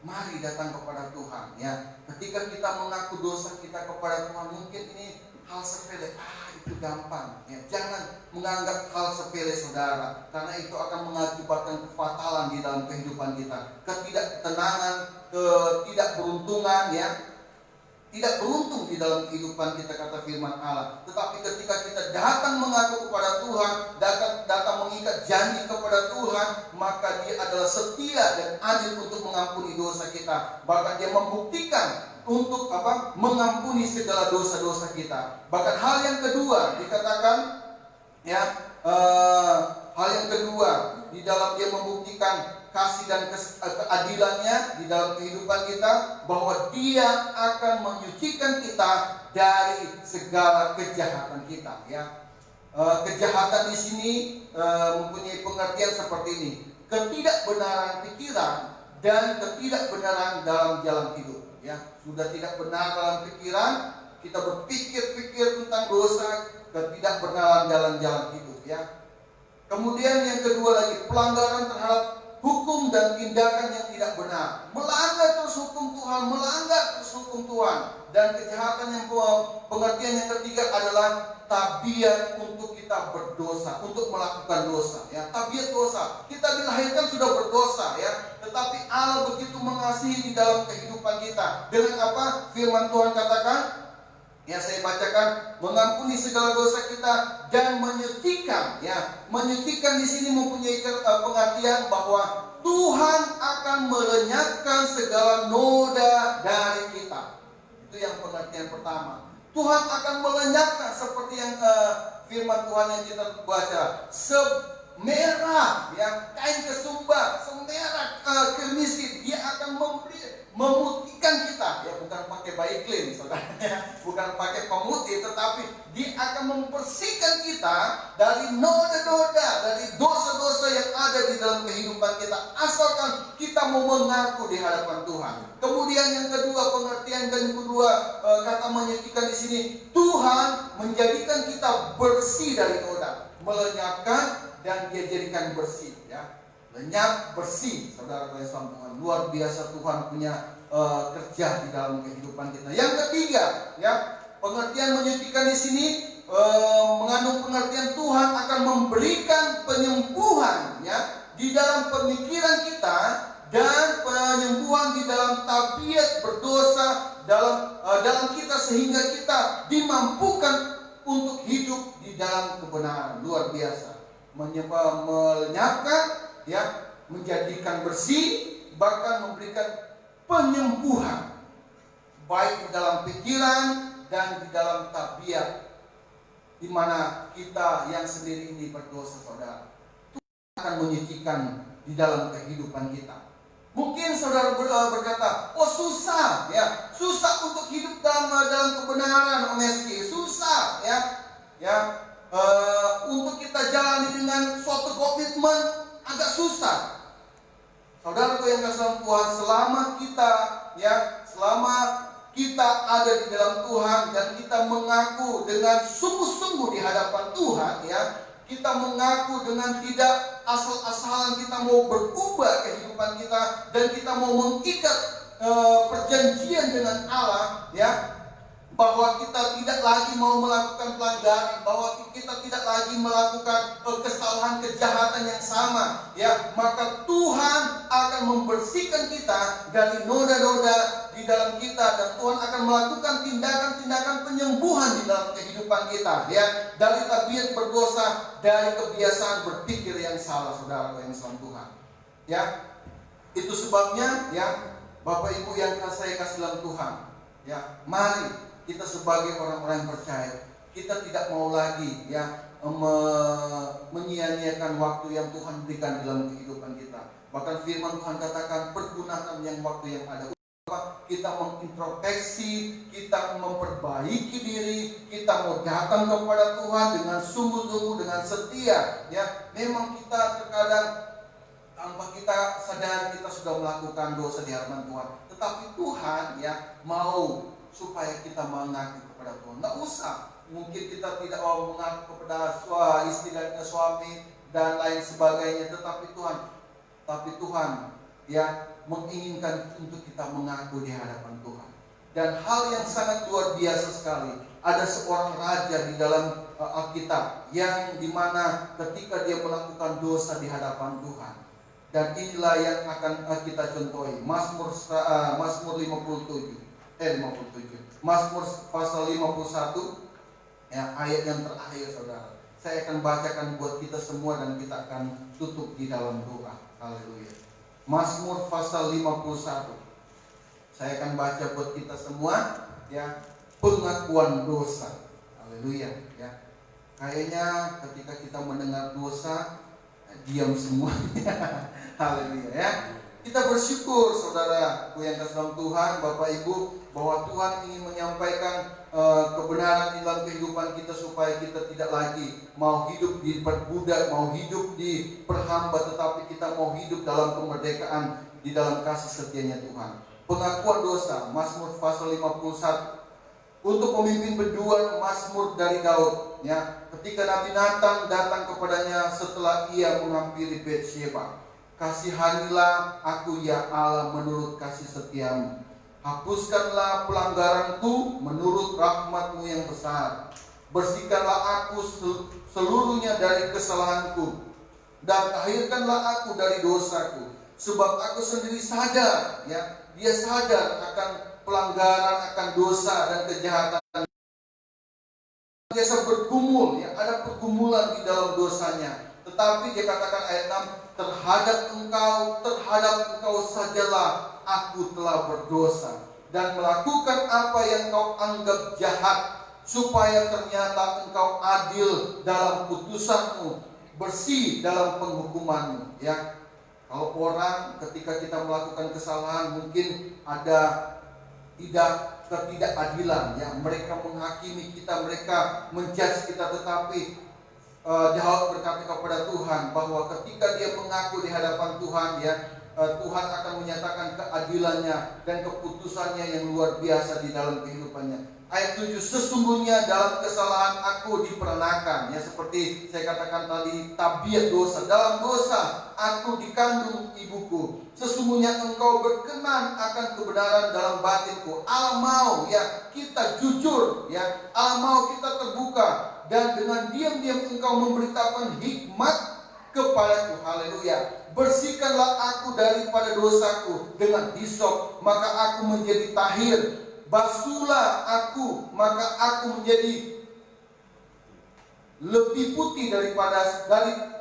Mari datang kepada Tuhan, ya. Ketika kita mengaku dosa kita kepada Tuhan, mungkin ini hal sepele, itu gampang, ya. Jangan menganggap hal sepele, saudara, karena itu akan mengakibatkan kefatalan di dalam kehidupan kita, ketidaktenangan, ketidakberuntungan, ya. Tidak beruntung di dalam kehidupan kita, kata firman Allah. Tetapi ketika kita datang mengaku kepada Tuhan, datang mengikat janji kepada Tuhan, maka Dia adalah setia dan adil untuk mengampuni dosa kita. Bahkan Dia membuktikan untuk mengampuni segala dosa-dosa kita. Bahkan hal yang kedua dikatakan, ya, hal yang kedua di dalam Dia membuktikan kasih dan keadilannya di dalam kehidupan kita, bahwa Dia akan menyucikan kita dari segala kejahatan kita, ya. Kejahatan di sini mempunyai pengertian seperti ini: ketidakbenaran pikiran dan ketidakbenaran dalam jalan hidup, ya. Sudah tidak benar dalam pikiran, kita berpikir-pikir tentang dosa, ketidakbenaran dalam jalan hidup, ya. Kemudian yang kedua lagi, pelanggaran terhadap hukum dan tindakan yang tidak benar, melanggar terus hukum Tuhan, melanggar terus hukum Tuhan. Dan kejahatan yang pengertian yang ketiga adalah tabiat untuk kita berdosa, untuk melakukan dosa, ya. Tabiat dosa, kita dilahirkan sudah berdosa, ya. Tetapi Allah begitu mengasihi di dalam kehidupan kita. Dengan apa? Firman Tuhan katakan, ya, saya bacakan, mengampuni segala dosa kita dan menyucikan, ya. Menyucikan di sini mempunyai pengertian bahwa Tuhan akan melenyapkan segala noda dari kita. Itu yang pengertian pertama. Tuhan akan melenyapkan, seperti yang firman Tuhan yang kita baca, semerah, ya, kain kesumba, semerah kermisi, Dia akan memutihkan kita, ya, bukan pakai Baiklin, saudara, bukan pakai pemutih, tetapi Dia akan membersihkan kita dari noda-noda, dari dosa-dosa yang ada di dalam kehidupan kita, asalkan kita mau mengaku di hadapan Tuhan. Kemudian yang kedua, pengertian dan kedua kata menyucikan di sini, Tuhan menjadikan kita bersih dari noda, melenyapkan dan Dia jadikan bersih, ya. Lenyap, bersih, saudara Tuhan. Luar biasa Tuhan punya kerja di dalam kehidupan kita. Yang ketiga, ya, pengertian menyucikan di sini mengandung pengertian Tuhan akan memberikan penyembuhan, ya, di dalam pemikiran kita, dan penyembuhan di dalam tabiat berdosa dalam kita, sehingga kita dimampukan untuk hidup di dalam kebenaran. Luar biasa, melenyapkan, ya, menjadikan bersih, bahkan memberikan penyembuhan baik di dalam pikiran dan di dalam tabiat, di mana kita yang sendiri ini berdosa, saudara. Tuhan akan menyucikan di dalam kehidupan kita. Mungkin saudara berkata, oh susah, ya, susah untuk hidup dalam kebenaran, Omeski, susah, ya, untuk kita jalani dengan suatu komitmen agak susah. Saudaraku yang kasih Tuhan, selama kita ada di dalam Tuhan dan kita mengaku dengan sungguh-sungguh di hadapan Tuhan, ya, kita mengaku dengan tidak asal-asalan kita mau berubah kehidupan kita dan kita mau mengikat perjanjian dengan Allah, ya, bahwa kita tidak lagi mau melakukan pelanggaran, bahwa kita tidak lagi melakukan kesalahan, kejahatan yang sama, ya, maka Tuhan akan membersihkan kita dari noda-noda di dalam kita, dan Tuhan akan melakukan tindakan-tindakan penyembuhan di dalam kehidupan kita, ya, dari tabiat berdosa, dari kebiasaan berpikir yang salah, saudara yang sama Tuhan, ya. Itu sebabnya, ya, Bapak Ibu yang saya kasih dalam Tuhan, ya, mari kita sebagai orang-orang yang percaya, kita tidak mau lagi, ya, menyia-nyiakan waktu yang Tuhan berikan dalam kehidupan kita. Bahkan firman Tuhan katakan, pergunakan yang waktu yang ada. Kita mengintrospeksi, kita memperbaiki diri, kita mau datang kepada Tuhan dengan sungguh-sungguh, dengan setia. Ya, memang kita terkadang tanpa kita sadar kita sudah melakukan dosa di hadapan Tuhan. Tetapi Tuhan ya mau supaya kita mengaku kepada Tuhan. Nggak usah, mungkin kita tidak mau mengaku kepada istri dan suami dan lain sebagainya. Tapi Tuhan ya menginginkan untuk kita mengaku di hadapan Tuhan. Dan hal yang sangat luar biasa sekali, ada seorang raja di dalam Alkitab yang dimana ketika dia melakukan dosa di hadapan Tuhan. Dan inilah yang akan kita contohi. Mazmur 57. Mazmur pasal 51 ya, ayat yang terakhir saudara. Saya akan bacakan buat kita semua dan kita akan tutup di dalam doa. Haleluya. Mazmur pasal 51. Saya akan baca buat kita semua ya, pengakuan dosa. Haleluya ya. Kayaknya ketika kita mendengar dosa diam semuanya. Haleluya ya. Kita bersyukur saudaraku yang kasih dalam Tuhan, Bapak Ibu, bahwa Tuhan ingin menyampaikan kebenaran di dalam kehidupan kita supaya kita tidak lagi mau hidup diperbudak, mau hidup diperhamba, tetapi kita mau hidup dalam kemerdekaan di dalam kasih setianya Tuhan. Pengakuan dosa, Mazmur pasal 51. Untuk pemimpin berdua, Mazmur dari Daud ya. Ketika Nabi Nathan datang kepadanya setelah ia menghampiri Betsheba. Kasihanilah aku ya Allah menurut kasih setiamu. Hapuskanlah pelanggaranku menurut rahmatmu yang besar. Bersihkanlah aku seluruhnya dari kesalahanku. Dan akhirkanlah aku dari dosaku. Sebab aku sendiri sadar ya, dia sadar akan pelanggaran, akan dosa dan kejahatan. Biasa bergumul ya, ada pergumulan di dalam dosanya. Tetapi dia katakan ayat 6, terhadap engkau sajalah aku telah berdosa dan melakukan apa yang kau anggap jahat, supaya ternyata engkau adil dalam putusanmu, bersih dalam penghukumanmu ya. Kalau orang ketika kita melakukan kesalahan mungkin ada ketidakadilan ya, mereka menghakimi kita, mereka menjudge kita, tetapi Daud berkata kepada Tuhan bahwa ketika dia mengaku di hadapan Tuhan ya, Tuhan akan menyatakan keadilannya dan keputusannya yang luar biasa di dalam kehidupannya. Ayat 7, sesungguhnya dalam kesalahan aku diperenakan ya, seperti saya katakan tadi, tabiat dosa. Dalam dosa aku dikandung ibuku. Sesungguhnya engkau berkenan akan kebenaran dalam batinku. Allah mau ya kita jujur ya, Allah mau kita terbuka, dan dengan diam-diam engkau memberitakan hikmat kepadaku. Haleluya. Bersihkanlah aku daripada dosaku dengan hisop, maka aku menjadi tahir. Basuhlah aku, maka aku menjadi lebih putih dari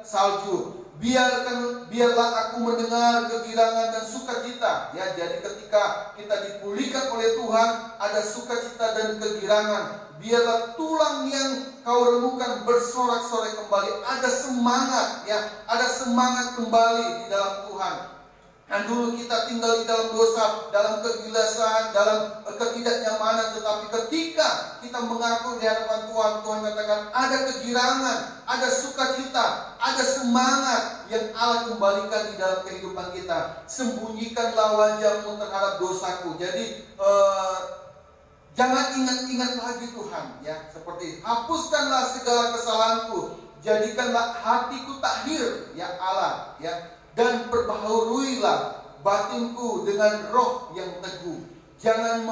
salju. Biarlah aku mendengar kegirangan dan sukacita ya. Jadi ketika kita dipulihkan oleh Tuhan, ada sukacita dan kegirangan. Biarlah tulang yang kau remukkan bersorak-sorai kembali. Ada semangat ya, ada semangat kembali di dalam Tuhan. Dan dulu kita tinggal di dalam dosa, dalam kegilasan, dalam ketidaknyamanan. Tetapi ketika kita mengaku di hadapan Tuhan, Tuhan katakan ada kegirangan, ada sukacita, ada semangat yang Allah kembalikan di dalam kehidupan kita. Sembunyikanlah wajahmu terhadap dosaku. Jadi jangan ingat-ingat lagi Tuhan ya. Seperti hapuskanlah segala kesalahanku, jadikanlah hatiku tahir ya Allah ya. Dan perbaharuilah batinku dengan roh yang teguh. Janganlah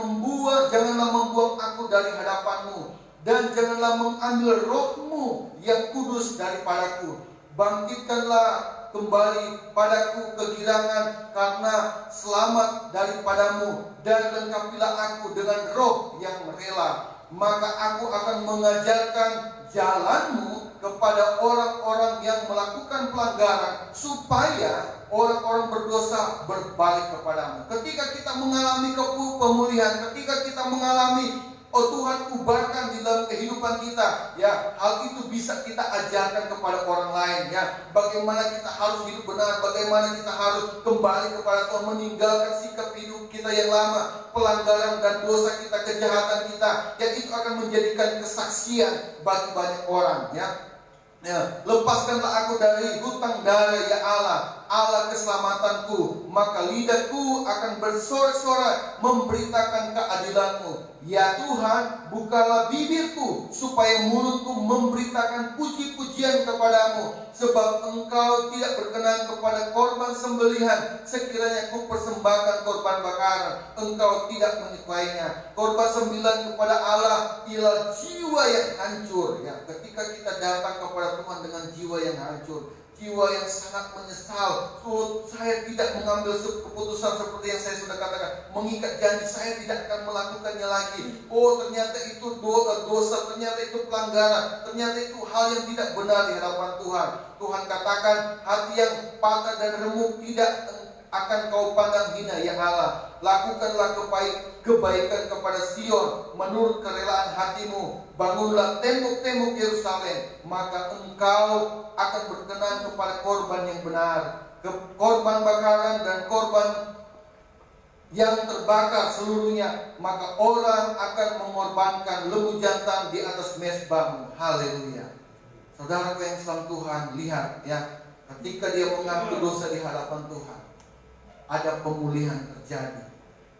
membuang aku dari hadapanmu, dan janganlah mengambil rohmu yang kudus daripadaku. Bangkitkanlah kembali padaku kegirangan karena selamat daripadamu, dan lengkapilah aku dengan roh yang rela. Maka aku akan mengajarkan jalanmu kepada orang-orang yang melakukan pelanggaran, supaya orang-orang berdosa berbalik kepadamu. Ketika kita mengalami pemulihan, ketika kita mengalami Oh Tuhan, ubahkan di dalam kehidupan kita. Ya, hal itu bisa kita ajarkan kepada orang lain. Ya, bagaimana kita harus hidup benar, bagaimana kita harus kembali kepada Tuhan, meninggalkan sikap hidup kita yang lama, pelanggaran dan dosa kita, kejahatan kita. Yang itu akan menjadikan kesaksian bagi banyak orang. Ya, lepaskanlah aku dari hutang darah ya Allah, Allah keselamatanku, maka lidahku akan bersorak-sorai memberitakan keadilanmu. Ya Tuhan, bukalah bibirku supaya mulutku memberitakan puji-pujian kepadamu, sebab Engkau tidak berkenan kepada korban sembelihan. Sekiranya ku persembahkan korban bakaran, Engkau tidak menyukainya. Korban sembilan kepada Allah ialah jiwa yang hancur. Ya, ketika kita datang kepada Tuhan dengan jiwa yang hancur, jiwa yang sangat menyesal, saya tidak mengambil keputusan seperti yang saya sudah katakan, mengikat janji, saya tidak akan melakukannya lagi. Oh, ternyata itu dosa, ternyata itu pelanggaran, ternyata itu hal yang tidak benar di hadapan Tuhan. Tuhan katakan, hati yang patah dan remuk tidak akan kau pandang hina ya Allah. Lakukanlah kebaikan kepada Sion menurut kerelaan hatimu. Bangunlah tembok-tembok Yerusalem, maka engkau akan berkenan kepada korban yang benar, korban bakaran dan korban yang terbakar seluruhnya. Maka orang akan mengorbankan lembu jantan di atas mezbahmu. Haleluya. Saudaraku yang salam Tuhan, lihat ya, ketika dia mengaku dosa di hadapan Tuhan, ada pemulihan terjadi,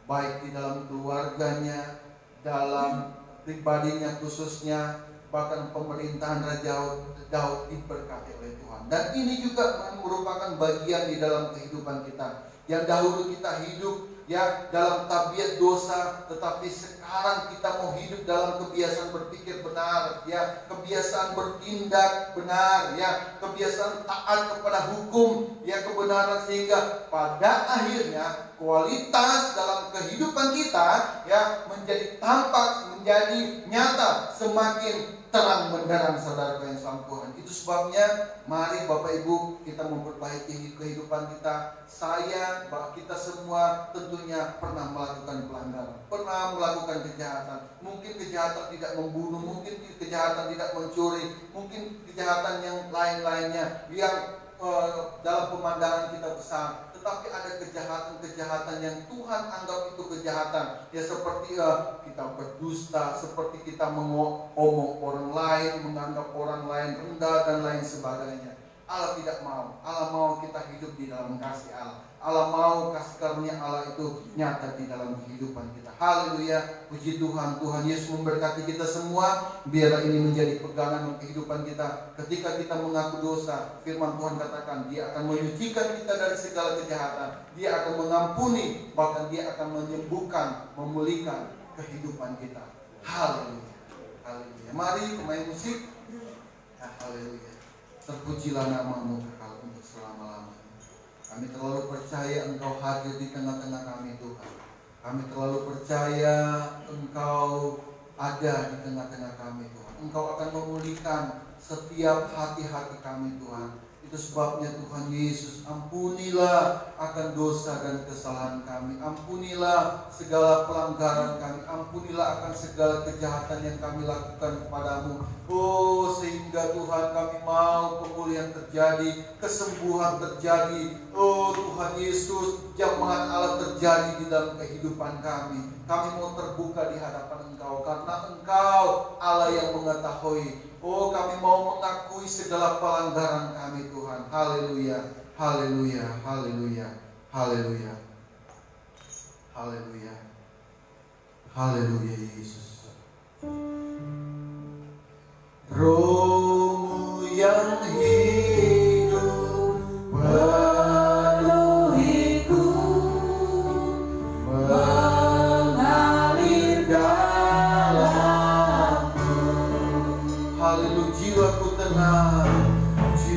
baik di dalam keluarganya, dalam pribadinya khususnya, bahkan pemerintahan Raja Daud diberkati oleh Tuhan. Dan ini juga merupakan bagian di dalam kehidupan kita. Yang dahulu kita hidup ya dalam tabiat dosa, tetapi sekarang kita mau hidup dalam kebiasaan berpikir benar, ya, kebiasaan bertindak benar, ya, kebiasaan taat kepada hukum, ya, kebenaran, sehingga pada akhirnya kualitas dalam kehidupan kita ya menjadi tampak, menjadi nyata, semakin terang benderang, saudara yang salam Tuhan. Itu sebabnya mari Bapak Ibu kita memperbaiki kehidupan kita. Saya, bahwa kita semua tentunya pernah melakukan pelanggaran, pernah melakukan kejahatan. Mungkin kejahatan tidak membunuh, mungkin kejahatan tidak mencuri, mungkin kejahatan yang lain-lainnya yang dalam pemandangan kita besar. Tetapi ada kejahatan-kejahatan yang Tuhan anggap itu kejahatan. Ya, seperti kita berdusta, seperti kita mengomong orang lain, menganggap orang lain rendah dan lain sebagainya. Allah tidak mau. Allah mau kita hidup di dalam kasih Allah. Allah mau kasih karunia Allah itu nyata di dalam kehidupan kita. Haleluya. Puji Tuhan. Tuhan Yesus memberkati kita semua. Biarlah ini menjadi pegangan kehidupan kita. Ketika kita mengaku dosa, firman Tuhan katakan Dia akan menyucikan kita dari segala kejahatan. Dia akan mengampuni, bahkan Dia akan menyembuhkan, memulihkan kehidupan kita. Haleluya. Haleluya. Mari pemain musik. Haleluya. Terpujilah namamu kekal untuk selama-lamanya. Kami terlalu percaya Engkau hadir di tengah-tengah kami Tuhan. Kami terlalu percaya Engkau ada di tengah-tengah kami Tuhan. Engkau akan memulihkan setiap hati-hati kami Tuhan. Itu sebabnya Tuhan Yesus, ampunilah akan dosa dan kesalahan kami. Ampunilah segala pelanggaran kami. Ampunilah akan segala kejahatan yang kami lakukan kepadamu. Oh, sehingga Tuhan kami mau pemulihan terjadi, kesembuhan terjadi. Oh Tuhan Yesus, jamahan Allah terjadi di dalam kehidupan kami. Kami mau terbuka di hadapan Engkau, karena Engkau Allah yang mengetahui. Oh, kami mau mengakui segala pelanggaran kami Tuhan. Haleluya, haleluya, haleluya, haleluya, haleluya, haleluya Yesus. Roh-Mu yang hidup penuhiku, mengalir dalamku. Haleluya, jiwaku tenang,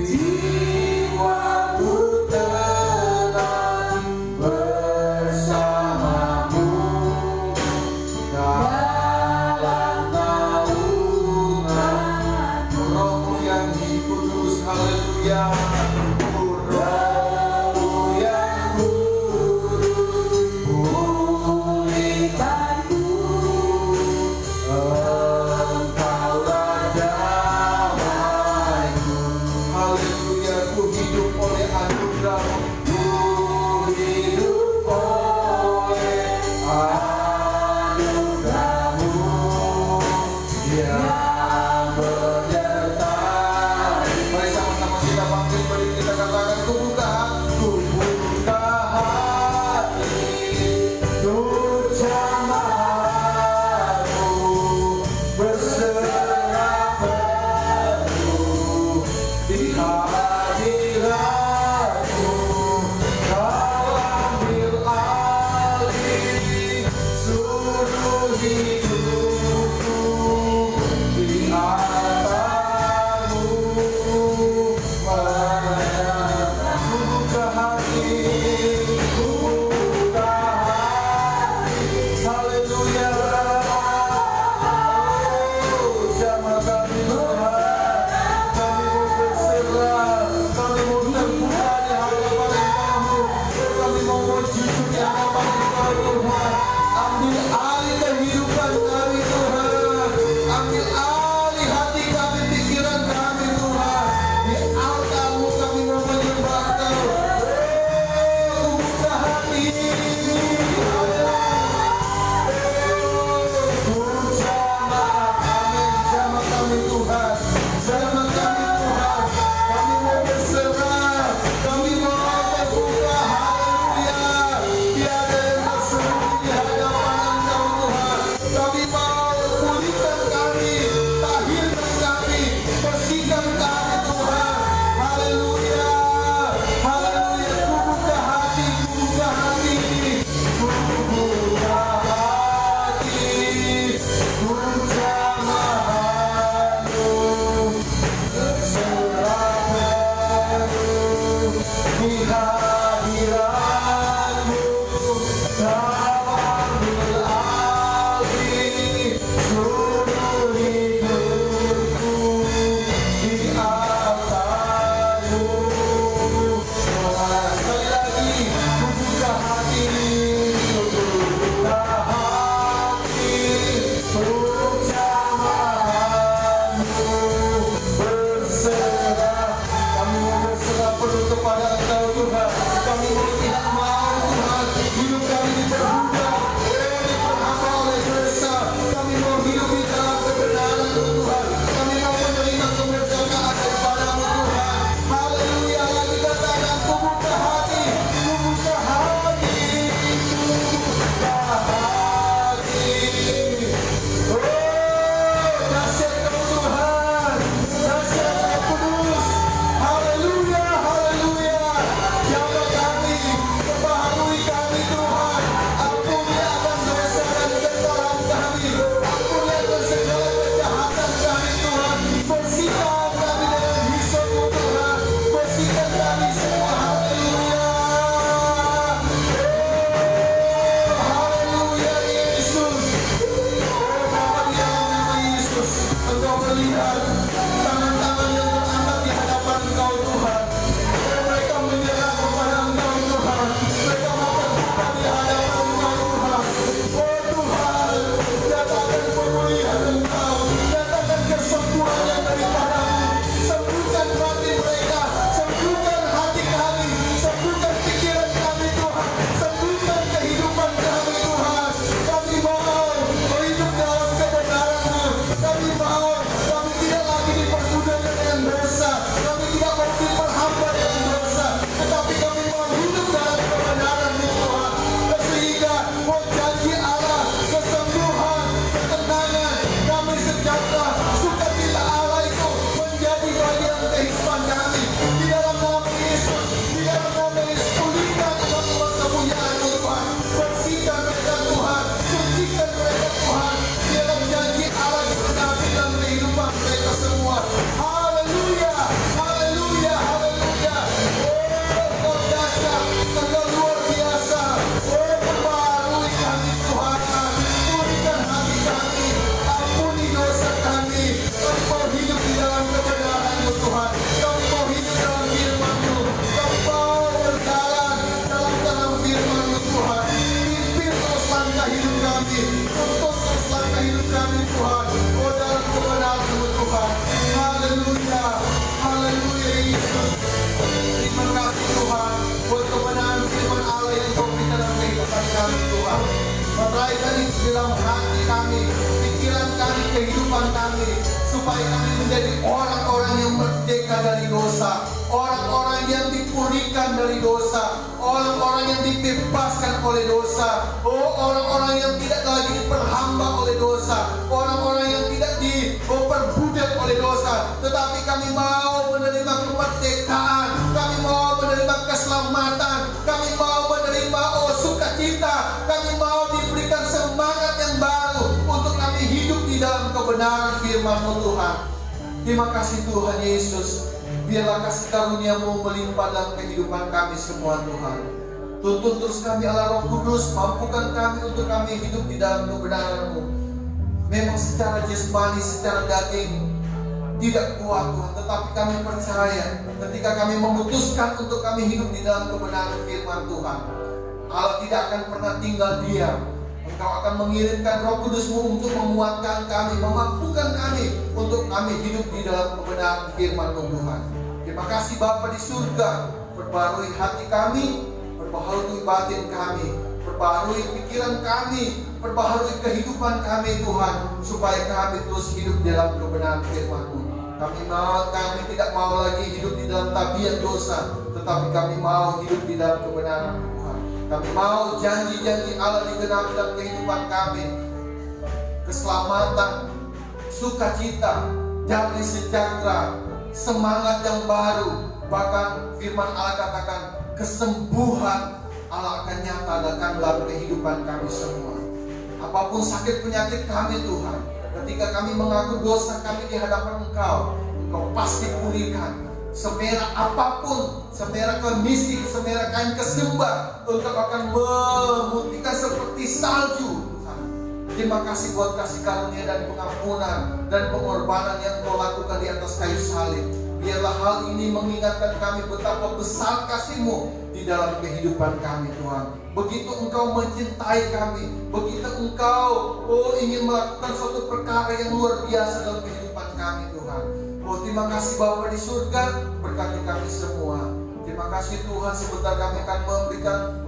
jiwaku tenang bersamamu dalam naungan Roh-Mu yang kudus. Haleluya. hadiratmu, ku hidup oleh anugerahmu yang menyertai. Mari sama-sama kita bangkit, mari kita katakan, ku buka hati untuk jamaatmu, berserah penuh di hadiratmu. Kau ambil alih seluruh hidupku, di atasmu ku buka hati, ku buka hati. Haleluya. Oh, jamah kami Tuhan, kami mau berserah, kami mau terbuka di hadapan Engkau, kami mau jujur di hadapan Engkau Tuhan. Ambil alih kehidupan kami Tuhan, ambil alih hati kami, pikiran kami Tuhan. Di altar-Mu kami mau menyembah Kau. Oh, buka hati. Jamah kami Tuhan, jamah kami Tuhan, kami mau berserah, kami mau terbuka, haleluya. Tiada yang tersembunyi di hadapan Engkau Tuhan. Kami mau pulihkan kami, tahirkan kami, bersihkan kami Tuhan. Haleluya, haleluya. Ku buka hati, ku buka hati, ku buka hati, ku jamahanmu, berserah penuh di hadiratmu. Kau ambil alih seluruh hidupku, di altar-Mu. Sekali lagi, ku buka hati, ku buka hati untuk jamahanmu, berserah. Kami mau berserah penuh kepada Engkau Tuhan. Kami mau tidak mau Tuhan hidup kami diperbudak, diperhamba oleh dosa. Kami mau hidup di dalam kebenaran Tuhan. Kami mau menerima kemerdekaan daripada-Mu Tuhan. Haleluya. Lagi katakan, ku buka hati, ku buka hati, ku buka hati. Oh, dahsyat Kau Tuhan, dahsyat Kau Kudus. Haleluya, haleluya. Jamah dalam hati kami, pikiran kami, kehidupan kami, supaya kami menjadi orang-orang yang merdeka dari dosa, orang-orang yang dipulihkan dari dosa, orang-orang yang dibebaskan oleh dosa, orang-orang yang tidak lagi diperhamba oleh dosa, orang-orang yang tidak diperbudak oleh dosa, tetapi kami mau menerima kemerdekaan, kami mau menerima keselamatan, kami mau menerima sukacita, kami mau diberikan semangat yang baru untuk kami hidup di dalam kebenaran firman-Mu Tuhan. Terima kasih Tuhan Yesus. Biarlah kasih karunia-Mu melimpah dalam kehidupan kami semua Tuhan. Tuntun terus kami Allah Roh Kudus, mampukan kami untuk kami hidup di dalam kebenaran-Mu. Memang secara jasmani, secara daging tidak kuat Tuhan, tetapi kami percaya ketika kami memutuskan untuk kami hidup di dalam kebenaran firman Tuhan, Allah tidak akan pernah tinggal diam. Engkau akan mengirimkan Roh Kudus-Mu untuk menguatkan kami, memampukan kami untuk kami hidup di dalam kebenaran firman-Mu Tuhan. Terima kasih Bapa di surga, perbarui hati kami, perbarui batin kami, perbarui pikiran kami, perbarui kehidupan kami Tuhan, supaya kami terus hidup dalam kebenaran firman-Mu. Kami tidak mau lagi hidup di dalam tabiat dosa, tetapi kami mau hidup di dalam kebenaran Tuhan. Kami mau janji-janji Allah digenapi dalam kehidupan kami. Keselamatan, sukacita, damai sejahtera, semangat yang baru. Bahkan firman Allah katakan kesembuhan Allah akan nyata datang dalam kehidupan kami semua. Apapun sakit penyakit kami Tuhan, ketika kami mengaku dosa kami di hadapan Engkau, Engkau pasti pulihkan. Semerah apapun, semerah kemisi, semerah kain kesembah, Engkau akan memutihkan seperti salju Tuhan. Terima kasih buat kasih karunia dan pengampunan dan pengorbanan yang Engkau lakukan di atas kayu salib. Biarlah hal ini mengingatkan kami betapa besar kasih-Mu di dalam kehidupan kami Tuhan. Begitu Engkau mencintai kami, begitu Engkau ingin melakukan suatu perkara yang luar biasa dalam kehidupan kami Tuhan. Terima kasih Bapa di surga, berkati kami semua. Terima kasih Tuhan, sebentar kami akan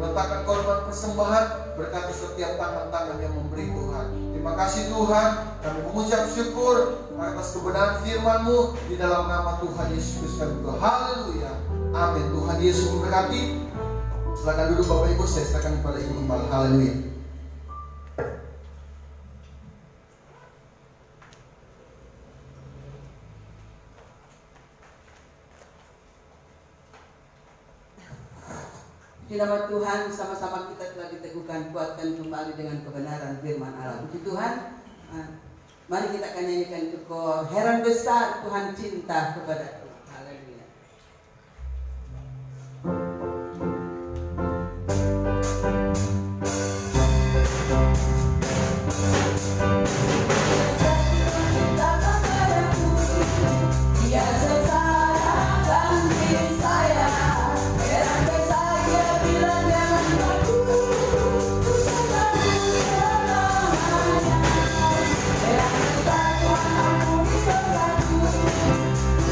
meletakkan korban persembahan, berkati setiap tangan-tangan yang memberi Tuhan. Terima kasih Tuhan, kami mengucap syukur atas kebenaran firman-Mu di dalam nama Tuhan Yesus Kristus. Haleluya, amin. Tuhan Yesus memberkati. Silakan duduk Bapak Ibu, saya serahkan kepada Ibu Gembala. Haleluya. Di nama Tuhan, sama-sama kita telah diteguhkan, kuatkan kembali dengan kebenaran firman Allah. Puji Tuhan. Mari kita akan nyanyikan itu kor. Heran besar Tuhan cinta kepadaku. Haleluya.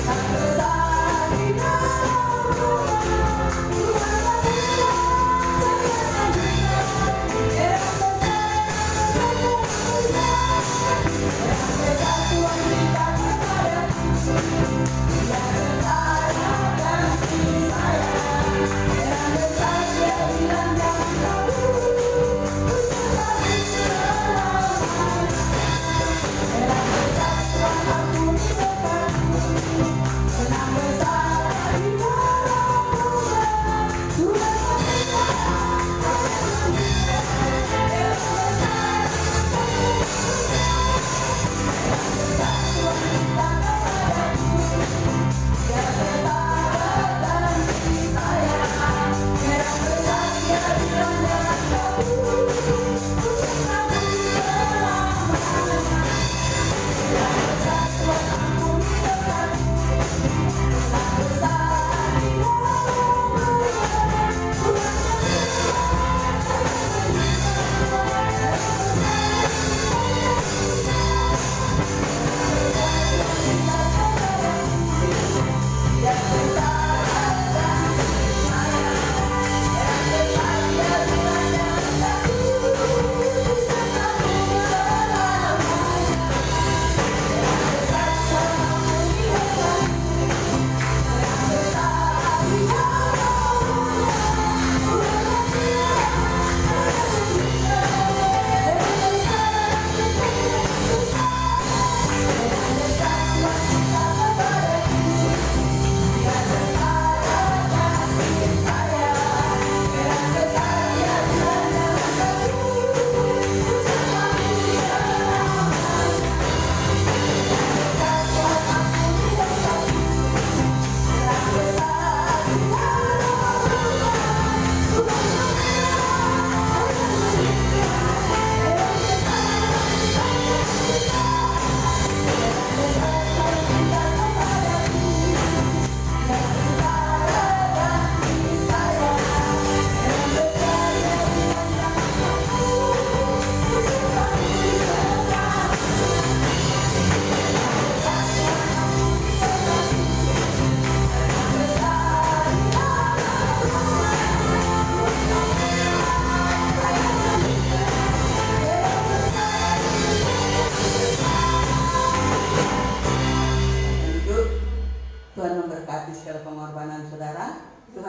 Aku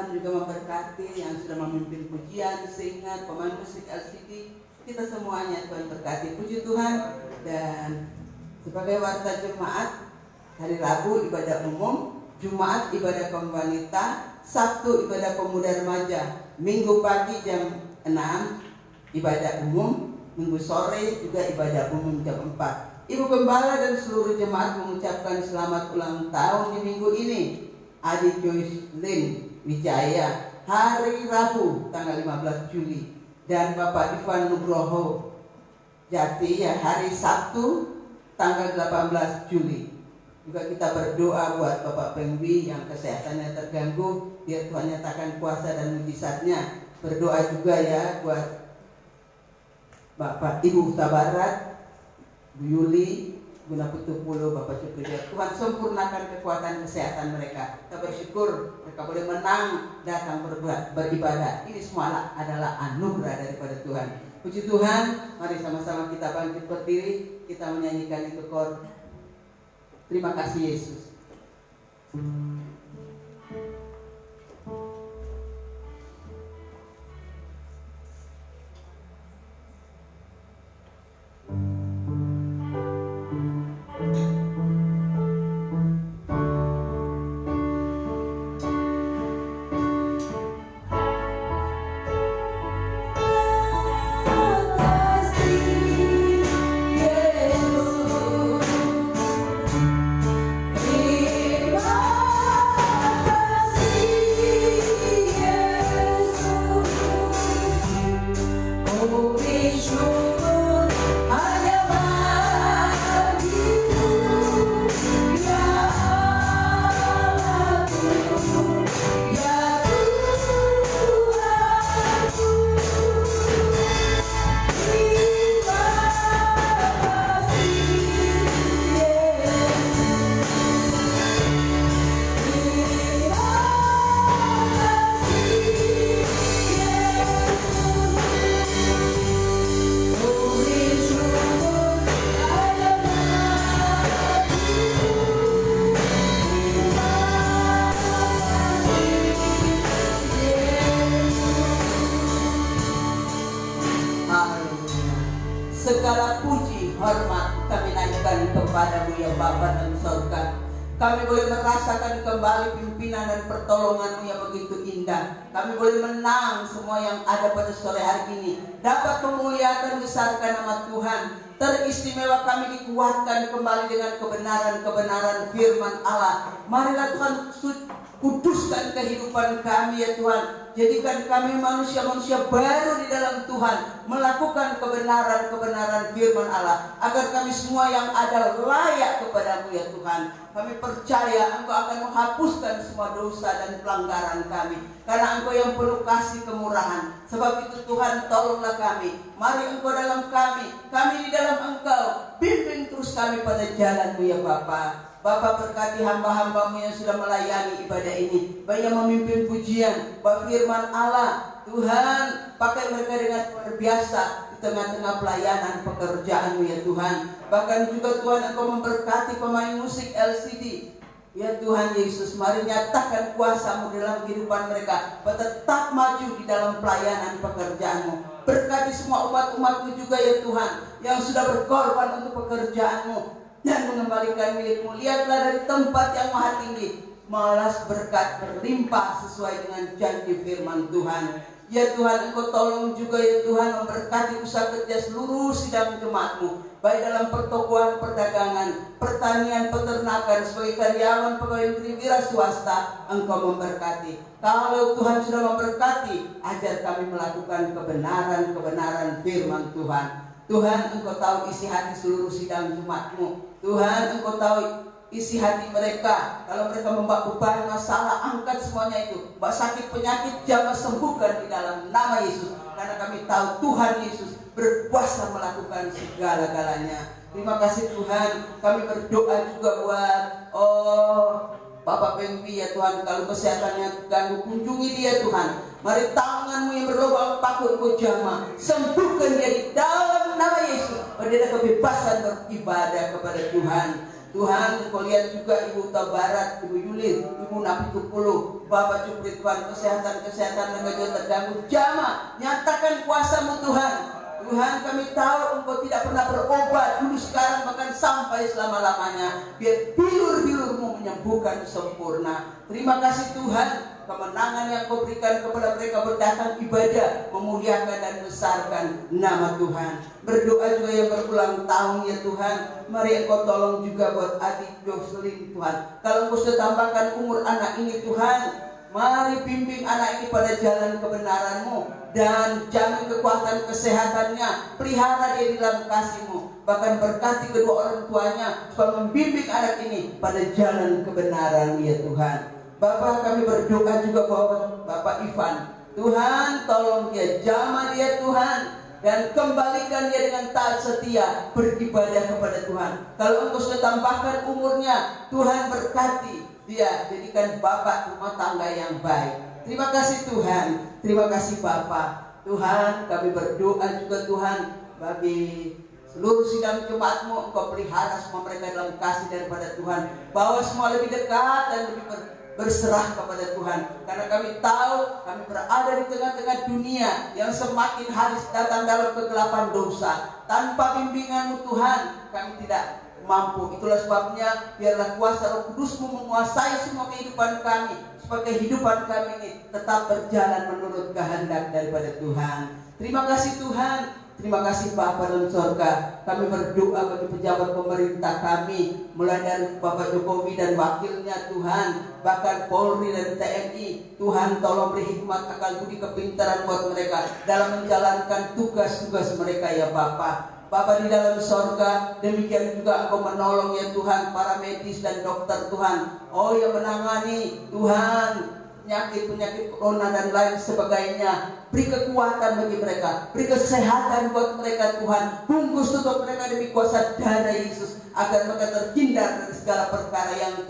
Tuhan juga memberkati yang sudah memimpin pujian, singer, pemain musik LCD. Kita semuanya Tuhan berkati. Puji Tuhan. Dan sebagai warta jemaat, hari Rabu ibadah umum, Jumat ibadah kaum wanita, Sabtu ibadah pemuda remaja, Minggu pagi jam 6 ibadah umum, Minggu sore juga ibadah umum jam 4. Ibu Gembala dan seluruh jemaat mengucapkan selamat ulang tahun di minggu ini. Adi Joyce Lin Wijaya hari Rabu tanggal 15 Juli, dan Bapak Ivan Nugroho Jati ya hari Sabtu tanggal 18 Juli. Juga kita berdoa buat Bapak Pengwi yang kesehatannya terganggu, biar Tuhan nyatakan kuasa dan mujizatnya. Berdoa juga ya buat Bapak Ibu Huta Barat, Bu Yuli, Guna Putu Pulo, Bapak Cukudia. Tuhan sempurnakan kekuatan kesehatan mereka. Kita bersyukur mereka boleh menang datang beribadah. Ini semua adalah anugerah daripada Tuhan. Puji Tuhan, mari sama-sama kita bangkit berdiri, kita menyanyikan itu kor. Terima kasih Yesus. Segala puji, hormat kami naikkan kepadamu ya Bapa dan Surga. Kami boleh merasakan kembali pimpinan dan pertolongan-Mu yang begitu indah. Kami boleh menang semua yang ada pada sore hari ini. Dapat memuliakan besarkan nama Tuhan. Teristimewa kami dikuatkan kembali dengan kebenaran-kebenaran firman Allah. Marilah Tuhan kuduskan kehidupan kami ya Tuhan. Jadikan kami manusia-manusia baru di dalam Tuhan, melakukan kebenaran-kebenaran firman Allah, agar kami semua yang ada layak kepadamu ya Tuhan. Kami percaya Engkau akan menghapuskan semua dosa dan pelanggaran kami, karena Engkau yang penuh kasih kemurahan. Sebab itu Tuhan, tolonglah kami. Mari Engkau dalam kami di dalam Engkau. Bimbing terus kami pada jalan-Mu ya Bapa. Bapak berkati hamba-hamba-Mu yang sudah melayani ibadah ini, baik yang memimpin pujian, baik firman Allah. Tuhan, pakai mereka dengan luar biasa di tengah-tengah pelayanan pekerjaan-Mu ya Tuhan. Bahkan juga Tuhan, Engkau memberkati pemain musik LCD. Ya Tuhan Yesus, mari nyatakan kuasa-Mu dalam kehidupan mereka, tetap maju di dalam pelayanan pekerjaan-Mu. Berkati semua umat-umat-Mu juga ya Tuhan, yang sudah berkorban untuk pekerjaan-Mu dan mengembalikan milik-Mu. Lihatlah dari tempat yang maha tinggi, malas berkat berlimpah sesuai dengan janji firman Tuhan. Ya Tuhan, Engkau tolong juga ya Tuhan, memberkati usaha kerja seluruh sidang jemaat-Mu, baik dalam pertokoan, perdagangan, pertanian, peternakan, sebagai karyawan, pegawai negeri, wira swasta. Engkau memberkati. Kalau Tuhan sudah memberkati, ajar kami melakukan kebenaran-kebenaran firman Tuhan. Tuhan, Engkau tahu isi hati seluruh sidang jemaat-Mu. Tuhan, Engkau tahu isi hati mereka. Kalau mereka membawa beban masalah, angkat semuanya itu. Mbak sakit penyakit, jamah sembuhkan di dalam nama Yesus. Karena kami tahu Tuhan Yesus berkuasa melakukan segala-galanya. Terima kasih Tuhan. Kami berdoa juga buat Bapak Pengwi ya Tuhan. Kalau kesehatannya terganggu, kunjungi dia Tuhan. Mari tangan-Mu yang berlubang paku Engkau jamah, sembuhkan dia di dalam nama Yesus. Berdiri kebebasan beribadah kepada Tuhan. Tuhan, Engkau lihat juga Ibu Uta Barat, Ibu Yuli, Ibu Nabi Tupulu, Bapak Cupri Tuhan, kesehatan mereka terganggu. Jamaah, nyatakan kuasa-Mu Tuhan. Tuhan, kami tahu Engkau tidak pernah berobat dulu, sekarang, bahkan sampai selama-lamanya. Biar bilur-bilur-Mu menyembuhkan sempurna. Terima kasih Tuhan, kemenangan yang Kau berikan kepada mereka berdatang ibadah, memuliakan dan besarkan nama Tuhan. Berdoa juga yang berulang tahun ya Tuhan, mari Engkau tolong juga buat adik Jocelyn Tuhan. Kalau Engkau sudah tambahkan umur anak ini Tuhan, mari bimbing anak ini pada jalan kebenaran-Mu dan jamin kekuatan kesehatannya, pelihara dia di dalam kasih-Mu. Bahkan berkati kedua orang tuanya supaya membimbing anak ini pada jalan kebenaran ya Tuhan. Bapak, kami berdoa juga bahwa Bapak Ivan, Tuhan tolong dia, jamah dia Tuhan, dan kembalikan dia dengan taat setia beribadah kepada Tuhan. Kalau Engkau sudah tambahkan umurnya, Tuhan berkati dia, jadikan bapak rumah tangga yang baik. Terima kasih Tuhan, terima kasih Bapak. Tuhan, kami berdoa juga Tuhan bagi seluruh sidang jemaat-Mu, Engkau pelihara semua mereka dalam kasih daripada Tuhan. Bawa semua lebih dekat dan lebih berserah kepada Tuhan. Karena kami tahu kami berada di tengah-tengah dunia yang semakin hari datang dalam kegelapan dosa. Tanpa bimbingan-Mu Tuhan, kami tidak mampu. Itulah sebabnya biarlah kuasa Roh Kudus-Mu menguasai semua kehidupan kami, supaya kehidupan kami ini tetap berjalan menurut kehendak daripada Tuhan. Terima kasih Tuhan. Terima kasih Bapa dalam surga. Kami berdoa bagi pejabat pemerintah kami, mulai dari Bapak Jokowi dan wakilnya Tuhan, bahkan Polri dan TNI. Tuhan tolong beri hikmat, akal budi, kepintaran buat mereka dalam menjalankan tugas-tugas mereka ya Bapa. Bapa di dalam surga, demikian juga Engkau menolong ya Tuhan para medis dan dokter Tuhan. Oh yang menangani Tuhan penyakit-penyakit corona dan lain sebagainya. Beri kekuatan bagi mereka, beri kesehatan buat mereka Tuhan. Bungkus tutup mereka demi kuasa darah Yesus, agar mereka terhindar dari segala perkara yang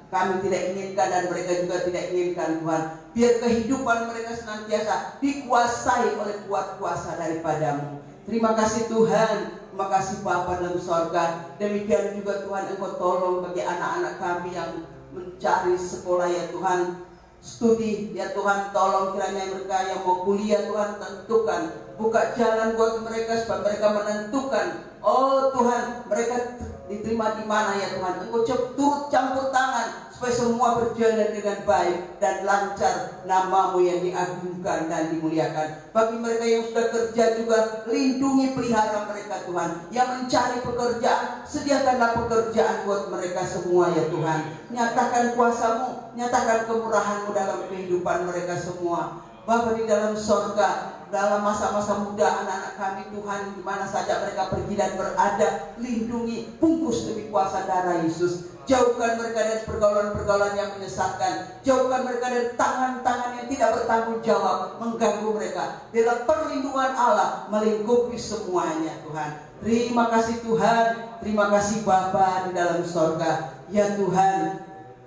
kami tidak inginkan dan mereka juga tidak inginkan Tuhan. Biar kehidupan mereka senantiasa dikuasai oleh kuasa daripada-Mu. Terima kasih Tuhan, terima kasih Bapa dalam sorga. Demikian juga Tuhan, Engkau tolong bagi anak-anak kami yang mencari sekolah ya Tuhan, studi ya Tuhan, tolong kiranya mereka yang mau kuliah Tuhan, tentukan, buka jalan buat mereka supaya mereka menentukan. Oh Tuhan, mereka diterima di mana ya Tuhan. Engkau turut campur tangan supaya semua berjalan dengan baik dan lancar, nama-Mu yang diagungkan dan dimuliakan. Bagi mereka yang sudah kerja juga, lindungi pelihara mereka Tuhan. Yang mencari pekerjaan, sediakanlah pekerjaan buat mereka semua ya Tuhan. Nyatakan kuasa-Mu, nyatakan kemurahan-Mu dalam kehidupan mereka semua. Bapa di dalam sorga, dalam masa-masa muda anak-anak kami Tuhan, di mana saja mereka pergi dan berada, lindungi, bungkus demi kuasa darah Yesus. Jauhkan mereka dari pergaulan-pergaulan yang menyesatkan. Jauhkan mereka dari tangan-tangan yang tidak bertanggung jawab mengganggu mereka. Biarlah perlindungan Allah melingkupi semuanya Tuhan. Terima kasih Tuhan, terima kasih Bapa di dalam sorga. Ya Tuhan,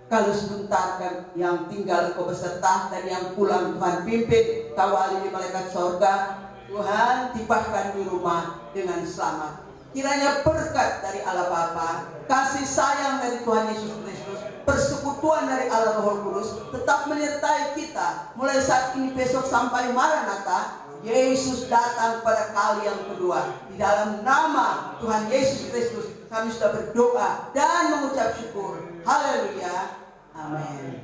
kalau sebentar kan yang tinggal Engkau beserta, dan yang pulang Tuhan pimpin, kawali di malaikat sorga. Tuhan tibahkan di rumah dengan selamat. Kiranya berkat dari Allah Bapa, kasih sayang dari Tuhan Yesus Kristus, persekutuan dari Allah Roh Kudus tetap menyertai kita mulai saat ini, besok sampai Maranatha. Yesus datang pada kali yang kedua. Di dalam nama Tuhan Yesus Kristus kami sudah berdoa dan mengucap syukur. Haleluya. Amin.